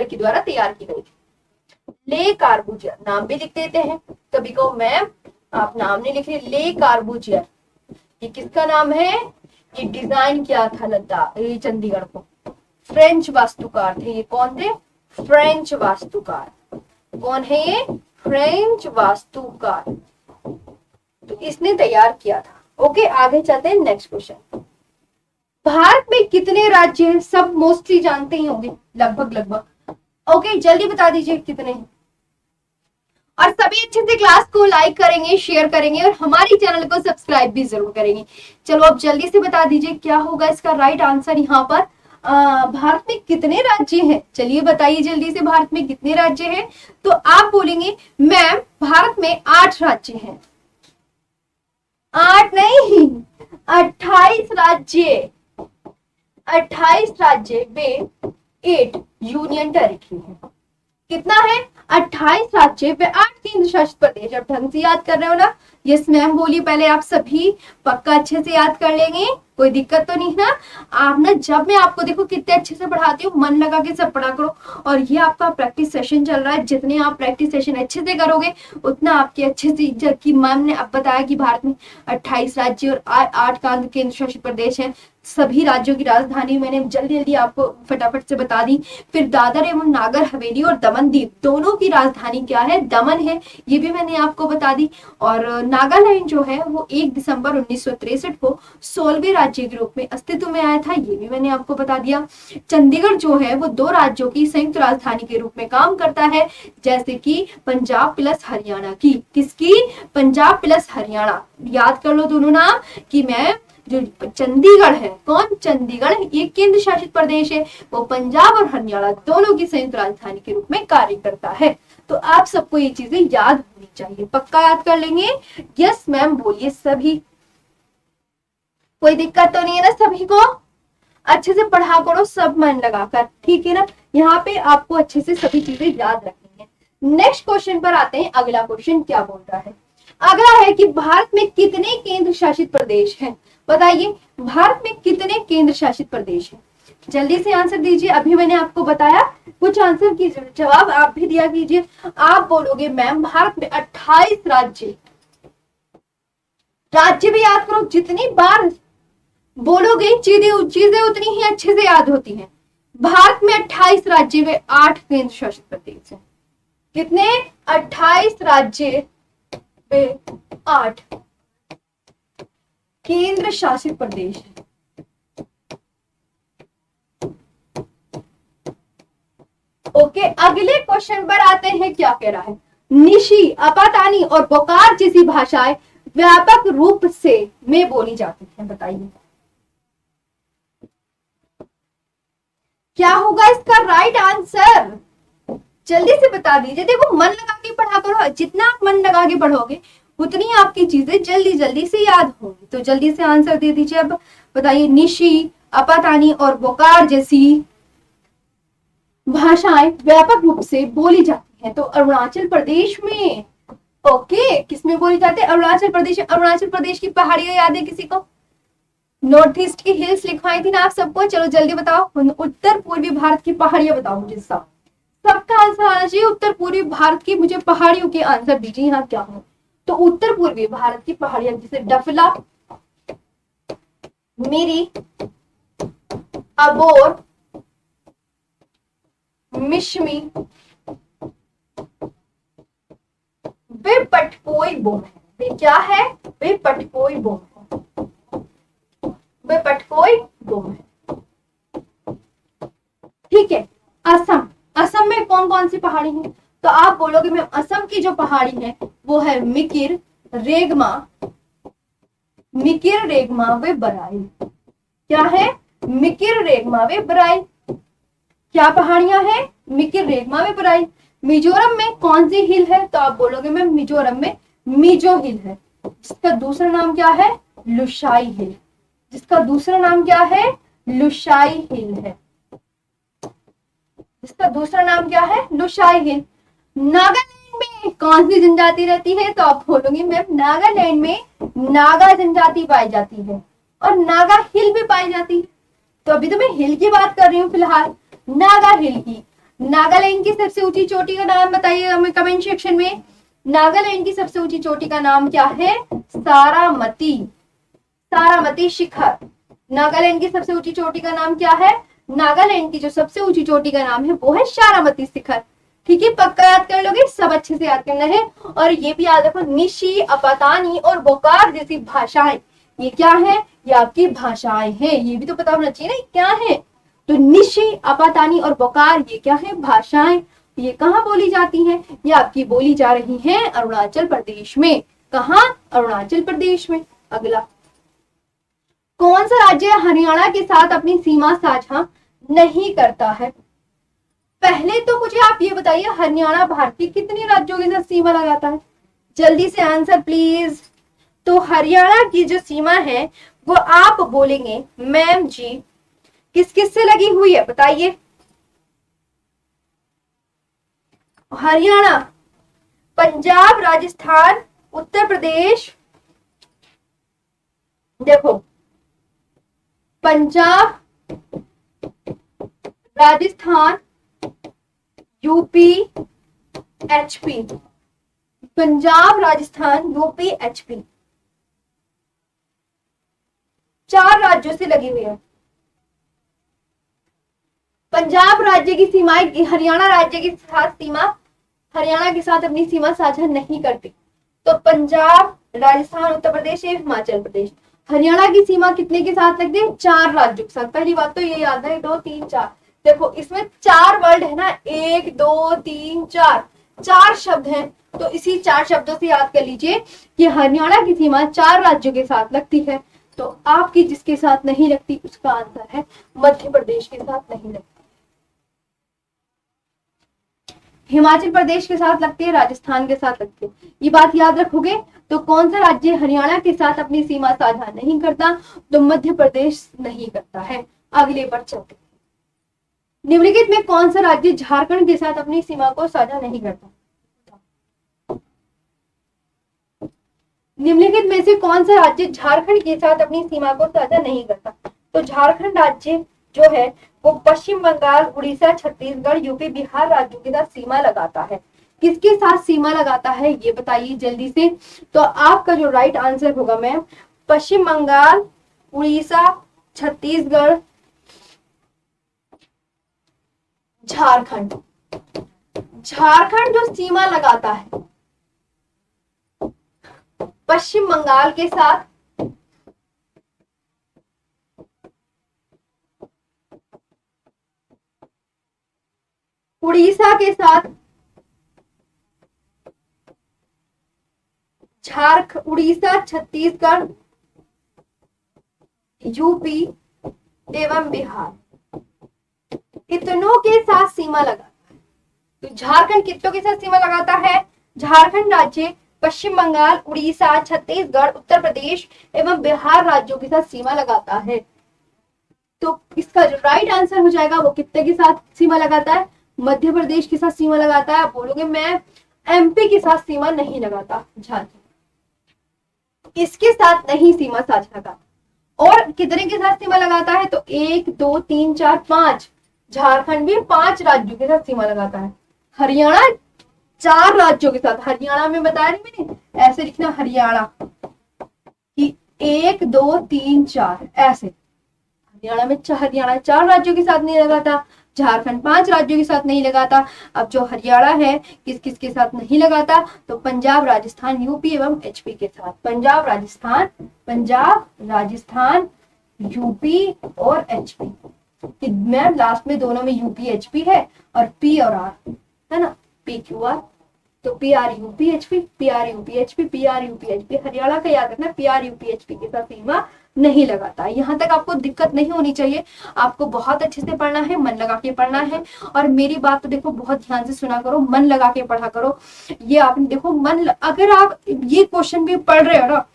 की द्वारा तैयार की गई थी। ले कार्बुजियर नाम भी लिख देते हैं, कभी को मैम आप नाम नहीं लिख रहे। ले कार्बुजियर ये किसका नाम है? ये डिजाइन किया था लद्दाख, ये चंडीगढ़ को। फ्रेंच वास्तुकार थे ये। कौन थे? फ्रेंच वास्तुकार। कौन है ये? फ्रेंच वास्तुकार। तो इसने तैयार किया था। ओके, आगे चलते हैं नेक्स्ट क्वेश्चन। भारत में कितने राज्य हैं? सब मोस्टली जानते ही होंगे, लगभग लगभग। ओके, जल्दी बता दीजिए कितने हैं। और सभी अच्छे से क्लास को लाइक करेंगे, शेयर करेंगे और हमारे चैनल को सब्सक्राइब भी जरूर करेंगे। चलो अब जल्दी से बता दीजिए क्या होगा इसका राइट आंसर यहाँ पर। भारत में कितने राज्य हैं? चलिए बताइए जल्दी से, भारत में कितने राज्य हैं? तो आप बोलेंगे मैम भारत में 8 राज्य हैं। 8 नहीं, 28 राज्य। 28 राज्य में 8 यूनियन टेरिटरी है। कितना है? 28 राज्य पे 8 केंद्र शासित प्रदेश। अब ढंग से याद कर रहे हो ना? यस मैम बोलिए पहले आप सभी, पक्का अच्छे से याद कर लेंगे, कोई दिक्कत तो नहीं ना? आप ना, जब मैं आपको देखो कितने अच्छे से पढ़ाती हूँ, मन लगा के सब पढ़ा करो। और ये आपका प्रैक्टिस सेशन चल रहा है, जितने आप प्रैक्टिस सेशन अच्छे से करोगे उतना आपके अच्छे से, जबकि मैम ने अब बताया कि भारत में 28 राज्य और 8 केंद्र शासित प्रदेश है। सभी राज्यों की राजधानी मैंने जल्दी जल्दी आपको फटाफट से बता दी। फिर दादर एवं नागर हवेली और दमन दीव दोनों की राजधानी क्या है? दमन है, ये भी मैंने आपको बता दी। और नागालैंड जो है वो 1 दिसंबर 1963 को 16वें राज्य के रूप में अस्तित्व में आया था, ये भी मैंने आपको बता दिया। चंडीगढ़ जो है वो 2 राज्यों की संयुक्त राजधानी के रूप में काम करता है, जैसे कि पंजाब प्लस हरियाणा की। किसकी? पंजाब प्लस हरियाणा। याद कर लो दोनों नाम कि मैं, जो चंडीगढ़ है, कौन? चंडीगढ़ ये केंद्र शासित प्रदेश है, वो पंजाब और हरियाणा दोनों की संयुक्त राजधानी के रूप में कार्य करता है। तो आप सबको ये चीजें याद होनी चाहिए, पक्का याद कर लेंगे। यस मैम बोलिए सभी, कोई दिक्कत तो नहीं है ना? सभी को अच्छे से पढ़ा करो, सब मन लगाकर, ठीक है ना? यहाँ पे आपको अच्छे से सभी चीजें याद रखनी है। नेक्स्ट क्वेश्चन पर आते हैं। अगला क्वेश्चन क्या बोल रहा है? अगला है कि भारत में कितने केंद्र शासित प्रदेश हैं? बताइए भारत में कितने केंद्र शासित प्रदेश हैं? जल्दी से आंसर दीजिए। अभी मैंने आपको बताया, कुछ आंसर की जवाब आप भी दिया कीजिए। आप बोलोगे मैम भारत में 28 राज्य। राज्य भी याद करो, जितनी बार बोलोगे चीजें उतनी ही अच्छे से याद होती हैं। भारत में 28 राज्य में 8 केंद्र शासित प्रदेश हैं। कितने? 28 राज्य में 8 केंद्र शासित प्रदेश है। ओके, अगले क्वेश्चन पर आते हैं। क्या कह रहा है? निशी, अपातानी और बोकार जैसी भाषाएं व्यापक रूप से में बोली जाती हैं। बताइए क्या होगा इसका राइट आंसर? जल्दी से बता दीजिए। देखो मन लगा के पढ़ा करो, जितना आप मन लगा के पढ़ोगे उतनी आपकी चीजें जल्दी जल्दी से याद होंगी। तो जल्दी से आंसर दे दीजिए। अब बताइए, निशी, अपातानी और बोकार जैसी भाषाएं व्यापक रूप से बोली जाती हैं। तो अरुणाचल प्रदेश में, ओके, किसमें बोली जाती है? अरुणाचल प्रदेश। अरुणाचल प्रदेश की पहाड़ियां याद है किसी को? नॉर्थ ईस्ट की हिल्स लिखवाई थी ना आप सबको। चलो जल्दी बताओ, उत्तर पूर्वी भारत की पहाड़ियां बताओ मुझे। सबका आंसर आना चाहिए। उत्तर पूर्वी भारत की मुझे पहाड़ियों के आंसर दीजिए। यहाँ क्या है? तो उत्तर पूर्वी भारत की पहाड़ियां, जैसे डफला, मिरी, अबोर, मिश्मी, वे पटकोई बोम है। वे क्या है? वे पटकोई बोम है। वे पटकोई बोम है, ठीक है। असम, असम में कौन कौन सी पहाड़ी है? तो आप बोलोगे मैं, असम की जो पहाड़ी है वो है मिकिर रेगमा, मिकिर रेगमा वे बराई। क्या है? मिकिर रेगमा वे बराई। क्या पहाड़ियां हैं? मिकिर रेगमा वे बराई। मिजोरम में कौन सी हिल है? तो आप बोलोगे मैं, मिजोरम में मिजो हिल है, जिसका दूसरा नाम क्या है? लुशाई हिल। जिसका दूसरा नाम क्या है? लुशाई हिल है। इसका दूसरा नाम क्या है? लुशाई हिल। नागालैंड में कौन सी जनजाति रहती है? तो आप बोलोगे मैम, नागालैंड में नागा जनजाति पाई जाती है और नागा हिल भी पाई जाती है। तो अभी तो मैं हिल की बात कर रही हूँ फिलहाल, नागा हिल की। नागालैंड की सबसे ऊंची चोटी का नाम बताइए हमें कमेंट सेक्शन में। नागालैंड की सबसे ऊंची चोटी का नाम क्या है? सारामती, सारामती शिखर। नागालैंड की सबसे ऊंची चोटी का नाम क्या है? नागालैंड की जो सबसे ऊंची चोटी का नाम है वो है सारामती शिखर। ठीक है, पक्का याद कर लोगे, सब अच्छे से याद करना है। और ये भी याद रखो, निशी, अपातानी और बोकार जैसी भाषाएं ये क्या है? ये आपकी भाषाएं हैं, ये भी तो पता होना चाहिए ना क्या है। तो निशी, आपातानी और बोकार ये क्या है? भाषाएं। ये कहाँ बोली जाती हैं? ये आपकी बोली जा रही हैं अरुणाचल प्रदेश में। कहाँ? अरुणाचल प्रदेश में। अगला, कौन सा राज्य हरियाणा के साथ अपनी सीमा साझा नहीं करता है? पहले तो मुझे आप ये बताइए, हरियाणा भारत के कितने राज्यों के साथ सीमा लगाता है? जल्दी से आंसर प्लीज। तो हरियाणा की जो सीमा है वो आप बोलेंगे मैम जी किस किस से लगी हुई है, बताइए। हरियाणा, पंजाब, राजस्थान, उत्तर प्रदेश, देखो Punjab, Rajasthan, UP, HP. Punjab, Rajasthan, UP, HP, 4 राज्यों से लगी हुई है। पंजाब राज्य की सीमाएं हरियाणा राज्य के साथ हरियाणा के साथ अपनी सीमा साझा नहीं करती। तो पंजाब, राजस्थान, उत्तर प्रदेश, हिमाचल प्रदेश। हरियाणा की सीमा कितने के साथ लगती है? 4 राज्यों के साथ। पहली बात तो ये याद है, 2 3 4। देखो इसमें 4 वर्ड है ना, 1 2 3 4, 4 शब्द हैं। तो इसी 4 शब्दों से याद कर लीजिए कि हरियाणा की सीमा 4 राज्यों के साथ लगती है। तो आपकी जिसके साथ नहीं लगती उसका आंसर है मध्य प्रदेश के साथ नहीं लगती। हिमाचल प्रदेश के साथ लगती है, राजस्थान के साथ लगती है। ये बात याद रखोगे। तो कौन सा राज्य हरियाणा के साथ अपनी सीमा साझा नहीं करता? तो मध्य प्रदेश नहीं करता है। अगले पर चलते, निम्नलिखित में कौन सा राज्य झारखंड के साथ अपनी सीमा को साझा नहीं करता? निम्नलिखित में से कौन सा राज्य झारखंड के साथ अपनी सीमा को साझा नहीं करता? तो झारखंड राज्य जो है वो पश्चिम बंगाल, उड़ीसा, छत्तीसगढ़, यूपी, बिहार राज्यों के साथ सीमा लगाता है। किसके साथ सीमा लगाता है ये बताइए जल्दी से। तो आपका जो राइट आंसर होगा मैम, पश्चिम बंगाल, उड़ीसा, छत्तीसगढ़, झारखंड। झारखंड जो सीमा लगाता है पश्चिम बंगाल के साथ, उड़ीसा के साथ, उड़ीसा, छत्तीसगढ़, यूपी एवं बिहार, इतनों के साथ सीमा लगाता है। तो झारखंड कितनों के साथ सीमा लगाता है? झारखंड राज्य पश्चिम बंगाल, उड़ीसा, छत्तीसगढ़, उत्तर प्रदेश एवं बिहार राज्यों के साथ सीमा लगाता है। तो इसका जो राइट आंसर हो जाएगा वो कितने के साथ सीमा लगाता है? मध्य प्रदेश के साथ सीमा लगाता है। आप बोलोगे मैं एमपी के साथ सीमा नहीं लगाता, झारखंड इसके साथ नहीं सीमा साझा लगाता। और कितने के साथ सीमा लगाता है? तो 1 2 3 4 5। झारखंड भी 5 राज्यों के साथ सीमा लगाता है। हरियाणा 4 राज्यों के साथ, हरियाणा में बताया नहीं मैंने, ऐसे लिखना हरियाणा कि 1 2 3 4 ऐसे। हरियाणा में हरियाणा 4 राज्यों के साथ नहीं लगाता, झारखंड 5 राज्यों के साथ नहीं लगाता। अब जो हरियाणा है किस किस के साथ नहीं लगाता? तो पंजाब, राजस्थान, यूपी एवं एचपी के साथ। पंजाब, राजस्थान, यूपी और एचपी। मैम लास्ट में दोनों में यूपी एचपी है और पी और आर है ना, पी क्यू आर। तो P R UP HP, P R UP HP, P R UP HP. Haryana का याद रखना, पी आर यूपी एचपी के साथ सीमा नहीं लगाता। यहाँ तक आपको दिक्कत नहीं होनी चाहिए। आपको बहुत अच्छे से पढ़ना है, मन लगा के पढ़ना है। और मेरी बात तो देखो बहुत ध्यान से सुना करो, मन लगा के पढ़ा करो। ये आपने देखो अगर आप ये क्वेश्चन भी पढ़ रहे हो ना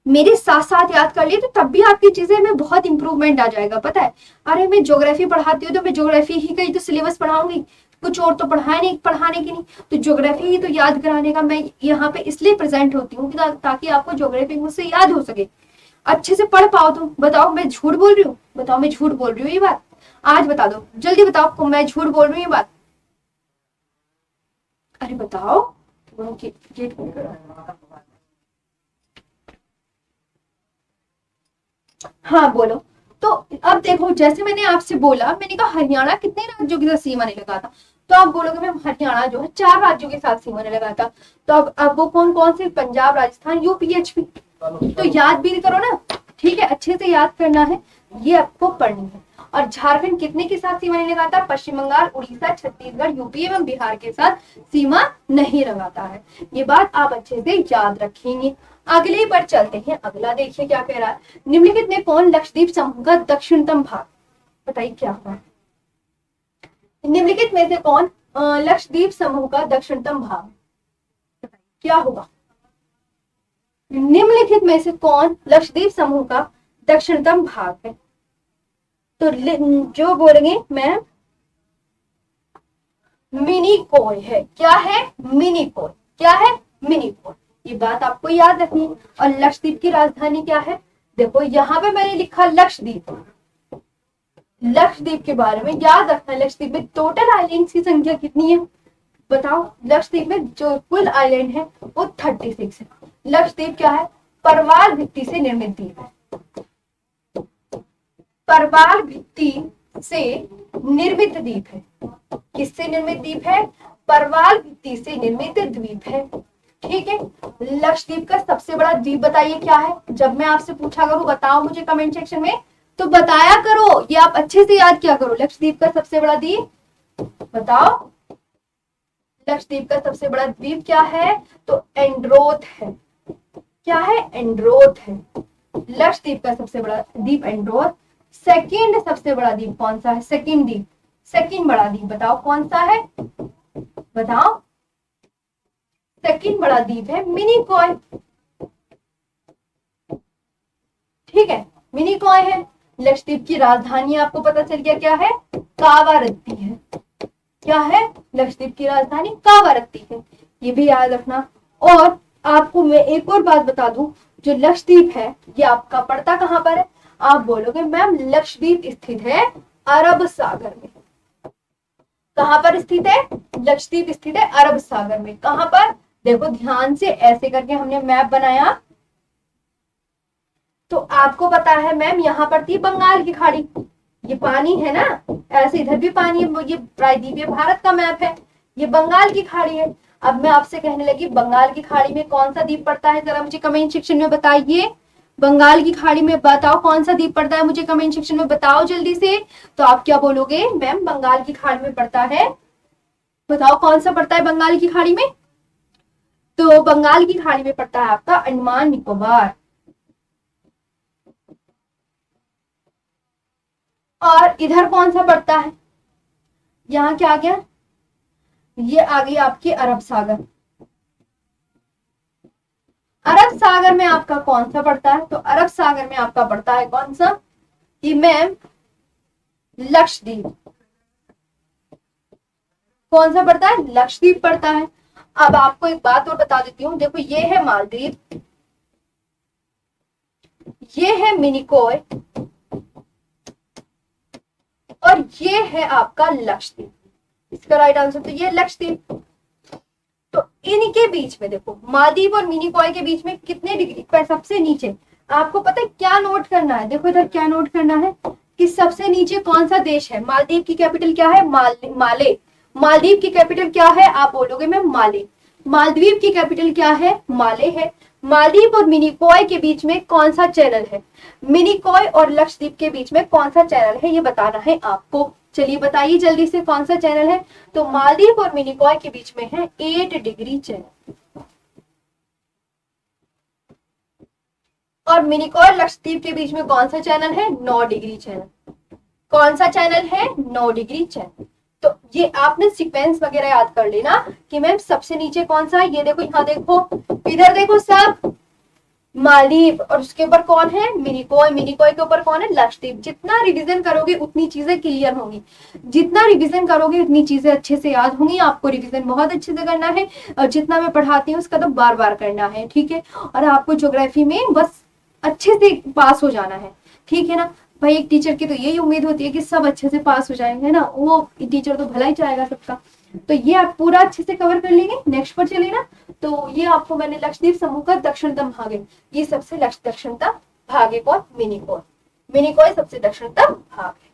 मेरे साथ साथ याद कर लिए तो तब भी आपकी चीजें में बहुत इंप्रूवमेंट आ जाएगा। पता है, अरे मैं ज्योग्राफी पढ़ाती हूँ तो मैं ज्योग्राफी ही का ही तो सिलेबस पढ़ाऊंगी, कुछ और तो पढ़ाने की नहीं। तो ज्योग्राफी ही तो याद कराने का मैं यहाँ पे इसलिए प्रेजेंट होती हूँ ताकि आपको ज्योग्राफी मुझसे याद हो सके, अच्छे से पढ़ पाओ। तुम बताओ मैं झूठ बोल रही हूँ? बताओ मैं झूठ बोल रही हूँ ये बात? आज बता दो, जल्दी बताओ मैं झूठ बोल रही हूँ ये बात? अरे बताओ। हाँ बोलो। तो अब देखो जैसे मैंने आपसे बोला, मैंने कहा हरियाणा कितने राज्यों के साथ सीमा नहीं लगाता, तो आप बोलोगे मैम हरियाणा जो है 4 राज्यों के साथ सीमा नहीं लगाता। तो अब वो कौन कौन से? Punjab, Rajasthan, UP, HP. तो याद भी करो ना, ठीक है, अच्छे से याद करना है, ये आपको पढ़नी है। और झारखंड कितने के साथ सीमा नहीं लगाता? पश्चिम बंगाल, उड़ीसा, छत्तीसगढ़, यूपी एवं बिहार के साथ सीमा नहीं लगाता है। ये बात आप अच्छे से याद रखेंगे। अगले पर चलते हैं। अगला देखिए क्या कह रहा है। निम्नलिखित में कौन लक्षद्वीप समूह का दक्षिणतम भाग? बताइए क्या होगा। निम्नलिखित में से कौन लक्षद्वीप समूह का दक्षिणतम भाग? क्या होगा? निम्नलिखित में से कौन लक्षद्वीप समूह का दक्षिणतम भाग है? तो जो बोलेंगे मैम मिनिकोय है। क्या है? मिनिकोय। क्या है? मिनिकोय। ये बात आपको याद रखनी है। और लक्षद्वीप की राजधानी क्या है? देखो यहाँ पे मैंने लिखा लक्षद्वीप। लक्षद्वीप के बारे में याद रखना। लक्षद्वीप में टोटल आइलैंड्स की संख्या कितनी है बताओ? लक्षद्वीप में जो कुल आइलैंड है वो 36 है। लक्षद्वीप क्या है? परवाल भित्ति से निर्मित द्वीप है। परवाल भित्ति से निर्मित द्वीप है। किससे निर्मित द्वीप है? परवाल भित्ति से निर्मित द्वीप है। ठीक है। लक्षद्वीप का सबसे बड़ा द्वीप बताइए क्या है? जब मैं आपसे पूछा करूं बताओ मुझे कमेंट सेक्शन में, तो बताया करो। ये आप अच्छे से याद किया करो। लक्षद्वीप का सबसे बड़ा द्वीप बताओ। लक्षद्वीप का सबसे बड़ा द्वीप क्या है? तो एंड्रोथ है। क्या है? एंड्रोथ है। लक्षद्वीप का सबसे बड़ा द्वीप एंड्रोथ। सेकंड सबसे बड़ा द्वीप कौन सा है? सेकंड द्वीप, सेकंड बड़ा द्वीप बताओ कौन सा है? बताओ। सेकंड बड़ा द्वीप है मिनिकॉय। ठीक है, मिनिकॉय है। लक्षद्वीप की राजधानी आपको पता चल गया क्या है? कावारत्ती है। क्या है? लक्षद्वीप की राजधानी कावारत्ती है। ये भी याद रखना। और आपको मैं एक और बात बता दूं, जो लक्षद्वीप है ये आपका पड़ता कहां पर है? आप बोलोगे मैम लक्षद्वीप स्थित है अरब सागर में। कहां पर स्थित है? लक्षद्वीप स्थित है अरब सागर में। कहां पर? देखो ध्यान से, ऐसे करके हमने मैप बनाया तो आपको पता है मैम यहाँ पर थी बंगाल की खाड़ी। ये पानी है ना, ऐसे इधर भी पानी है। ये प्रायद्वीप, ये भारत का मैप है, ये बंगाल की खाड़ी है। अब मैं आपसे कहने लगी बंगाल की खाड़ी में कौन सा द्वीप पड़ता है? जरा मुझे कमेंट सेक्शन में बताइए। बंगाल की खाड़ी में बताओ कौन सा द्वीप पड़ता है? मुझे कमेंट सेक्शन में बताओ जल्दी से। तो आप क्या बोलोगे? मैम बंगाल की खाड़ी में पड़ता है। बताओ कौन सा पड़ता है बंगाल की खाड़ी में? तो बंगाल की खाड़ी में पड़ता है आपका अंडमान निकोबार। और इधर कौन सा पड़ता है? यहाँ क्या आ गया? ये आ गई आपकी अरब सागर। अरब सागर में आपका कौन सा पड़ता है? तो अरब सागर में आपका पड़ता है कौन सा? ये मैम लक्षद्वीप। कौन सा पड़ता है? लक्षद्वीप पड़ता है। अब आपको एक बात और बता देती हूँ। देखो ये है मालदीव, ये है मिनिकॉय और ये है आपका लक्षद्वीप। इसका राइट आंसर तो ये लक्षद्वीप। तो इनके बीच में देखो मालदीव और मिनिकॉय के बीच में कितने डिग्री पर? सबसे नीचे आपको पता है क्या नोट करना है? देखो इधर क्या नोट करना है कि सबसे नीचे कौन सा देश है? मालदीव की कैपिटल क्या है? माले। मालदीव की कैपिटल क्या है? आप बोलोगे मैं माले। मालदीव की कैपिटल क्या है? माले है। मालदीव और मिनिकॉय के बीच में कौन सा चैनल है? मिनिकॉय और लक्षद्वीप के बीच में कौन सा चैनल है ये बताना है आपको। चलिए बताइए जल्दी से कौन सा चैनल है? तो मालदीव और मिनिकॉय के बीच में है 8 डिग्री चैनल। और मिनिकॉय और लक्षद्वीप के बीच में कौन सा चैनल है? 9 डिग्री चैनल। कौन सा चैनल है? 9 डिग्री चैनल। तो ये आपने सीक्वेंस वगैरह याद कर लेना कि मैम सबसे नीचे कौन सा है। ये देखो, यहाँ देखो, इधर देखो सब मालदीव और उसके ऊपर कौन है? मिनिकॉय। मिनिकॉय के ऊपर कौन है? लक्षद्वीप। जितना रिवीजन करोगे उतनी चीजें क्लियर होंगी। जितना रिवीजन करोगे उतनी चीजें अच्छे से याद होंगी। आपको रिवीजन बहुत अच्छे से करना है और जितना मैं पढ़ाती हूँ उसका तो बार बार करना है। ठीक है। और आपको ज्योग्राफी में बस अच्छे से पास हो जाना है। ठीक है ना भाई। एक टीचर की तो यही उम्मीद होती है कि सब अच्छे से पास हो जाएंगे ना, वो टीचर तो भला ही चाहेगा सबका। तो ये आप पूरा अच्छे से कवर कर लेंगे। नेक्स्ट पर चलिए ना। तो ये आपको मैंने लक्षद्वीप समूह का दक्षिणतम भाग है। ये सबसे दक्षिणतम भाग है कौन? मिनिकॉय। मिनिकॉय सबसे दक्षिणतम भाग है।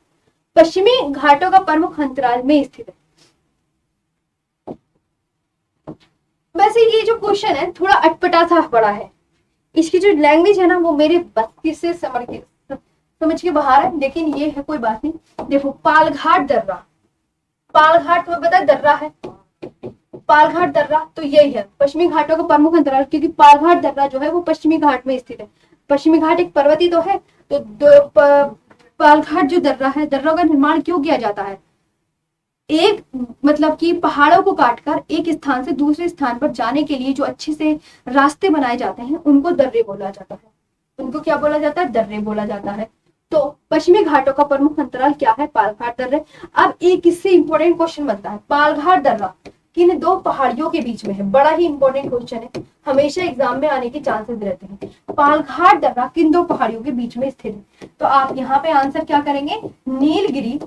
पश्चिमी घाटों का प्रमुख अंतराल में स्थित है। वैसे ये जो क्वेश्चन है थोड़ा अटपटा सा बड़ा है। इसकी जो लैंग्वेज है ना वो मेरे बस की से समझ के बाहर है, लेकिन ये है कोई बात नहीं। देखो पालघाट दर्रा, पालघाट तुम्हें पता है दर्रा है, पालघाट दर्रा तो यही है पश्चिमी घाटों का प्रमुख अंतराल, क्योंकि पालघाट दर्रा जो है वो पश्चिमी घाट में स्थित है। पश्चिमी घाट एक पर्वती तो है, तो पालघाट जो दर्रा है, दर्रा का निर्माण क्यों किया जाता है? एक मतलब कि पहाड़ों को काटकर एक स्थान से दूसरे स्थान पर जाने के लिए जो अच्छे से रास्ते बनाए जाते हैं उनको दर्रे बोला जाता है। उनको क्या बोला जाता है? दर्रे बोला जाता है। तो पश्चिमी घाटों का प्रमुख अंतराल क्या है? पालघाट दर्रे। अब एक इससे इंपॉर्टेंट क्वेश्चन बनता है, पालघाट दर्रा किन दो पहाड़ियों के बीच में है? बड़ा ही इंपॉर्टेंट क्वेश्चन है, हमेशा एग्जाम में आने के चांसेस रहते हैं। पालघाट दर्रा किन दो पहाड़ियों के बीच में स्थित है? तो आप यहाँ पे आंसर क्या करेंगे? नीलगिरी,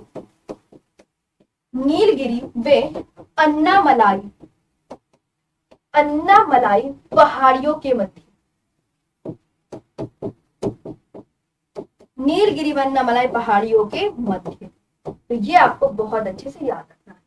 नीलगिरी वे अन्नामलाई, अन्नामलाई पहाड़ियों के मध्य, नीलगिरी व अन्नामलाई पहाड़ियों के मध्य। तो ये आपको बहुत अच्छे से याद रखना है।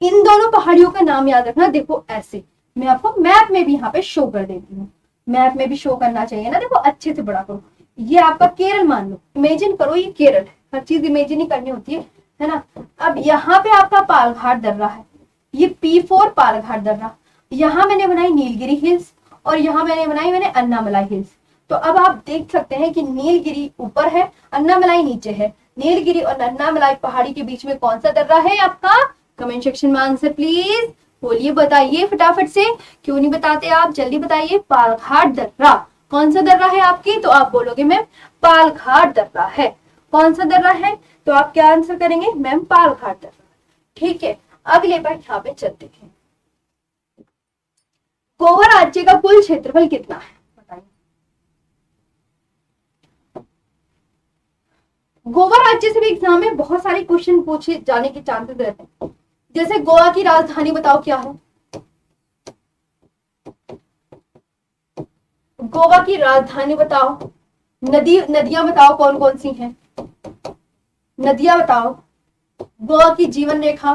इन दोनों पहाड़ियों का नाम याद रखना। देखो ऐसे मैं आपको मैप में भी यहाँ पे शो कर देती हूँ, मैप में भी शो करना चाहिए ना। देखो अच्छे से बड़ा करो, ये आपका केरल मान लो, इमेजिन करो ये केरल है, हर चीज इमेजिन ही करनी होती है ना। अब यहाँ पे आपका पालघाट दर्रा है, ये P4 पालघाट दर्रा, यहाँ मैंने बनाई नीलगिरी हिल्स और यहाँ मैंने अन्नामलाई हिल्स। तो अब आप देख सकते हैं कि नीलगिरी ऊपर है, अन्नामलाई नीचे है। नीलगिरी और अन्नामलाई पहाड़ी के बीच में कौन सा दर्रा है आपका? कमेंट सेक्शन में आंसर प्लीज बोलिए, बताइए फटाफट से, क्यों नहीं बताते आप, जल्दी बताइए। पालघाट दर्रा कौन सा दर्रा है आपकी? तो आप बोलोगे मैम पालघाट दर्रा है। कौन सा दर्रा है? तो आप क्या आंसर करेंगे? मैम पालघाट दर्रा। ठीक है, अगले बार यहाँ पे चलते हैं। गोवा राज्य का कुल क्षेत्रफल कितना है? बताइए। गोवा राज्य से भी एग्जाम में बहुत सारे क्वेश्चन पूछे जाने के चांसेस रहते हैं। जैसे गोवा की राजधानी बताओ क्या है? गोवा की राजधानी बताओ। नदियां बताओ कौन कौन सी हैं? नदियां बताओ। गोवा की जीवन रेखा,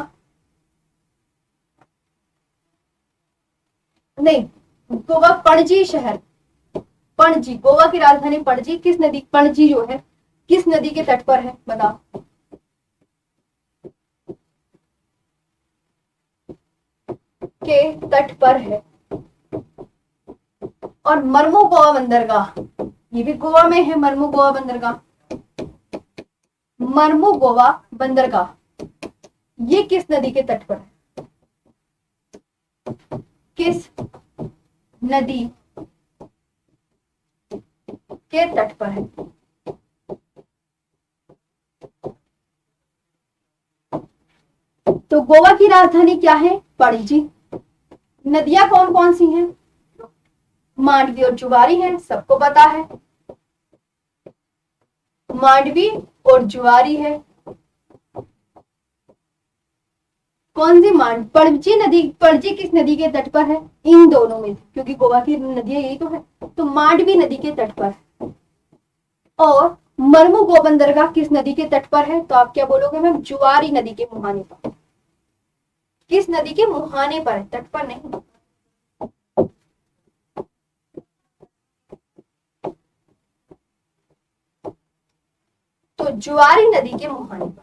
नहीं, गोवा पणजी शहर, पणजी, गोवा की राजधानी पणजी, किस नदी, पणजी जो है किस नदी के तट पर है बताओ? के तट पर है। और मर्मो गोवा बंदरगाह, ये भी गोवा में है, मर्मो गोवा बंदरगाह, मर्मो गोवा बंदरगाह, ये किस नदी के तट पर है? किस नदी के तट पर है? तो गोवा की राजधानी क्या है? पणजी। नदियां कौन कौन सी हैं? मांडवी और जुआरी है, सबको पता है, मांडवी और जुआरी है। कौन सी पणजी नदी, पणजी किस नदी के तट पर है? इन दोनों में, क्योंकि गोवा की नदियां यही तो है, तो मांडवी नदी के तट पर है। और मर्मू गो बंदरगाह किस नदी के तट पर है? तो आप क्या बोलोगे मैम? जुआरी नदी के मुहाने पर। किस नदी के मुहाने पर है, तट पर नहीं। तो जुआरी नदी के मुहाने पर।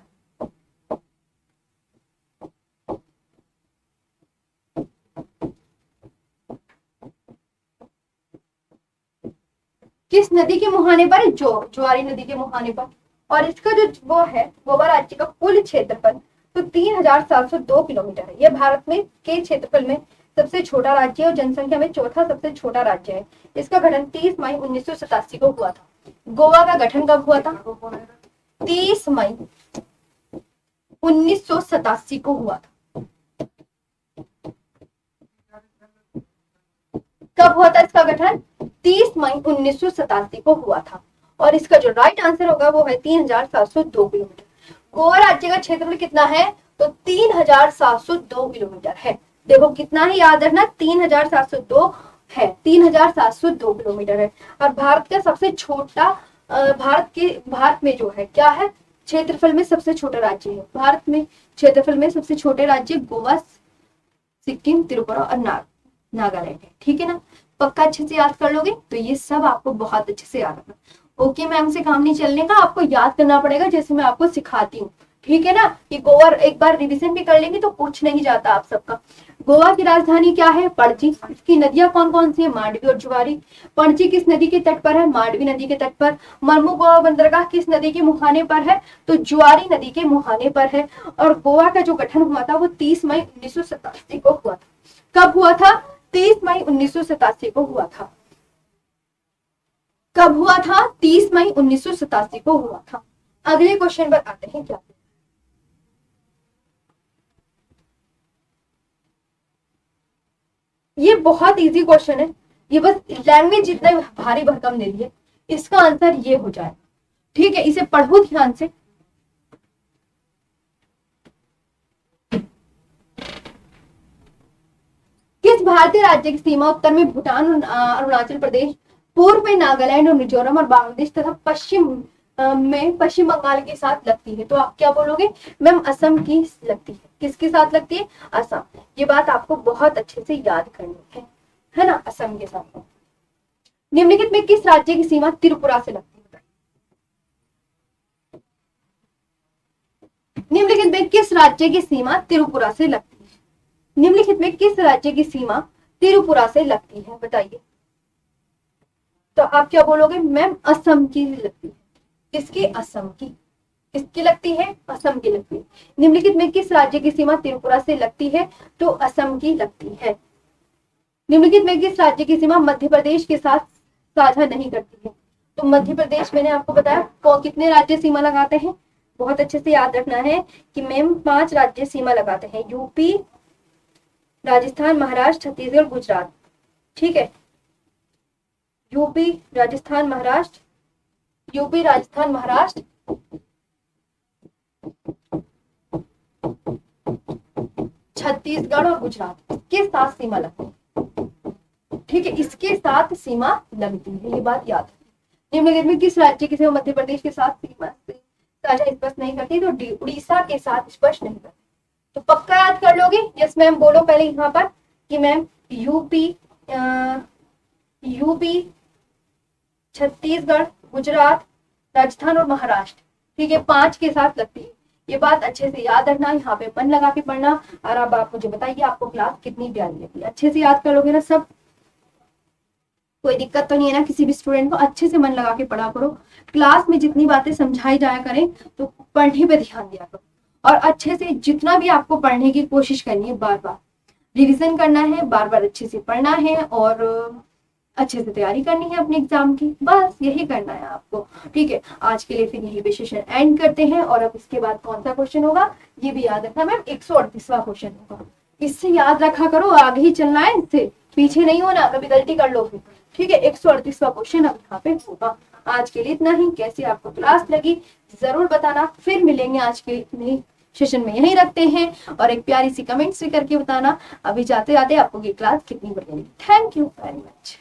किस नदी के मुहाने पर? जुआरी नदी के मुहाने पर। और इसका जो वो है, गोवा राज्य का कुल क्षेत्रफल तो 3702 किलोमीटर है। यह भारत में के क्षेत्रफल में सबसे छोटा राज्य है और जनसंख्या में चौथा सबसे छोटा राज्य है। इसका गठन 30 मई 1987 को हुआ था। गोवा का गठन कब हुआ था? 30 मई 1987 को हुआ था। कब हुआ था इसका गठन? 30 मई 1987 को हुआ था। और इसका जो राइट आंसर होगा वो है 3702 किलोमीटर। गोवा राज्य का क्षेत्रफल कितना है? तो 3702 किलोमीटर है। देखो कितना ही याद रखना, 3702 है, 3702 किलोमीटर है। और भारत का सबसे छोटा, भारत में जो है क्या है, क्षेत्रफल में सबसे छोटा राज्य है। भारत में क्षेत्रफल में सबसे छोटे राज्य गोवा, सिक्किम, त्रिपुरा और नागालैंड है। ठीक है ना। पक्का अच्छे से याद कर लोगे तो ये सब आपको बहुत अच्छे से याद रखना। ओके मैम से काम नहीं चलने का, आपको याद करना पड़ेगा जैसे मैं आपको सिखाती हूँ, ठीक है ना। कि गोवा एक बार रिवीजन भी कर लेंगे तो पूछ नहीं जाता आप सबका। गोवा की राजधानी क्या है? पणजी। इसकी नदियां कौन कौन सी है? मांडवी और जुआरी। पणजी किस नदी के तट पर है? मांडवी नदी के तट पर। मरमू गोवा बंदरगाह किस नदी के मुहाने पर है? तो जुआरी नदी के मुहाने पर है। और गोवा का जो गठन हुआ था वो 30 मई 1987 को हुआ था। कब हुआ था? 30 मई 1987 को हुआ था। कब हुआ था? 30 मई 1987 को हुआ था। अगले क्वेश्चन पर आते हैं। क्या ये बहुत इजी क्वेश्चन है, ये बस लैंग्वेज जितना भारी भरकम दे दी है, इसका आंसर ये हो जाए, ठीक है। इसे पढ़ो ध्यान से। किस भारतीय राज्य की सीमा उत्तर में भूटान, अरुणाचल प्रदेश, पूर्व में नागालैंड और मिजोरम और बांग्लादेश तथा पश्चिम में पश्चिम बंगाल के साथ लगती है? तो आप क्या बोलोगे? मैम असम की लगती है। किसके साथ लगती है? असम। ये बात आपको बहुत अच्छे से याद करनी है ना, असम के साथ। निम्नलिखित में किस राज्य की सीमा त्रिपुरा से लगती है? निम्नलिखित में किस राज्य की सीमा त्रिपुरा से लगती है? निम्नलिखित में किस राज्य की सीमा त्रिपुरा से लगती है? बताइए। तो आप क्या बोलोगे? मैम असम की लगती है। किसकी? असम की। किसकी लगती है? असम की लगती है। निम्नलिखित में किस राज्य की सीमा त्रिपुरा से लगती है? तो असम की लगती है। निम्नलिखित में किस राज्य की सीमा मध्य प्रदेश के साथ साझा नहीं करती है? तो मध्य प्रदेश, मैंने आपको बताया कितने राज्य सीमा लगाते हैं, बहुत अच्छे से याद रखना है कि मैम 5 राज्य सीमा लगाते हैं, यूपी, राजस्थान, महाराष्ट्र, छत्तीसगढ़, गुजरात, ठीक है। यूपी, राजस्थान, महाराष्ट्र, यूपी, राजस्थान, महाराष्ट्र, छत्तीसगढ़ और गुजरात, इसके साथ सीमा लगती है, ठीक है। इसके साथ सीमा लगती है, ये बात याद है। निम्नलिखित में किस राज्य की सीमा मध्य प्रदेश के साथ सीमा से साझा स्पष्ट नहीं करती? तो उड़ीसा के साथ स्पष्ट नहीं करती। तो पक्का याद कर लोगे? यस मैम बोलो पहले यहाँ पर कि ma'am UP, UP, Chhattisgarh, Gujarat, Rajasthan और महाराष्ट्र, ठीक है, 5 के साथ लगती है। ये बात अच्छे से याद रखना, यहाँ पे मन लगा के पढ़ना। और अब आप मुझे बताइए आपको क्लास कितनी प्यारी लगी? अच्छे से याद कर लोगे ना सब? कोई दिक्कत तो नहीं है ना किसी भी स्टूडेंट को? अच्छे से मन लगा के पढ़ा करो। क्लास में जितनी बातें समझाई जाया करें तो पढ़ने पे ध्यान दिया करो। और अच्छे से जितना भी आपको पढ़ने की कोशिश करनी है, बार बार रिवीजन करना है, बार बार अच्छे से पढ़ना है और अच्छे से तैयारी करनी है अपने एग्जाम की। बस यही करना है आपको, ठीक है। आज के लिए फिर यही पे सेशन एंड करते हैं। और अब इसके बाद कौन सा क्वेश्चन होगा ये भी याद रखना मैम, 138वां क्वेश्चन होगा। इससे याद रखा करो, आगे ही चलना है, इससे पीछे नहीं होना, कभी गलती कर लो फिर, ठीक है। 138वां क्वेश्चन अब यहाँ पे होगा। आज के लिए इतना ही। कैसी आपको क्लास लगी जरूर बताना। फिर मिलेंगे आज के नई सेशन में, यही रखते हैं। और एक प्यारी सी कमेंट्स भी करके बताना अभी जाते जाते आपको ये क्लास कितनी बढ़िया लगी। Thank you very much.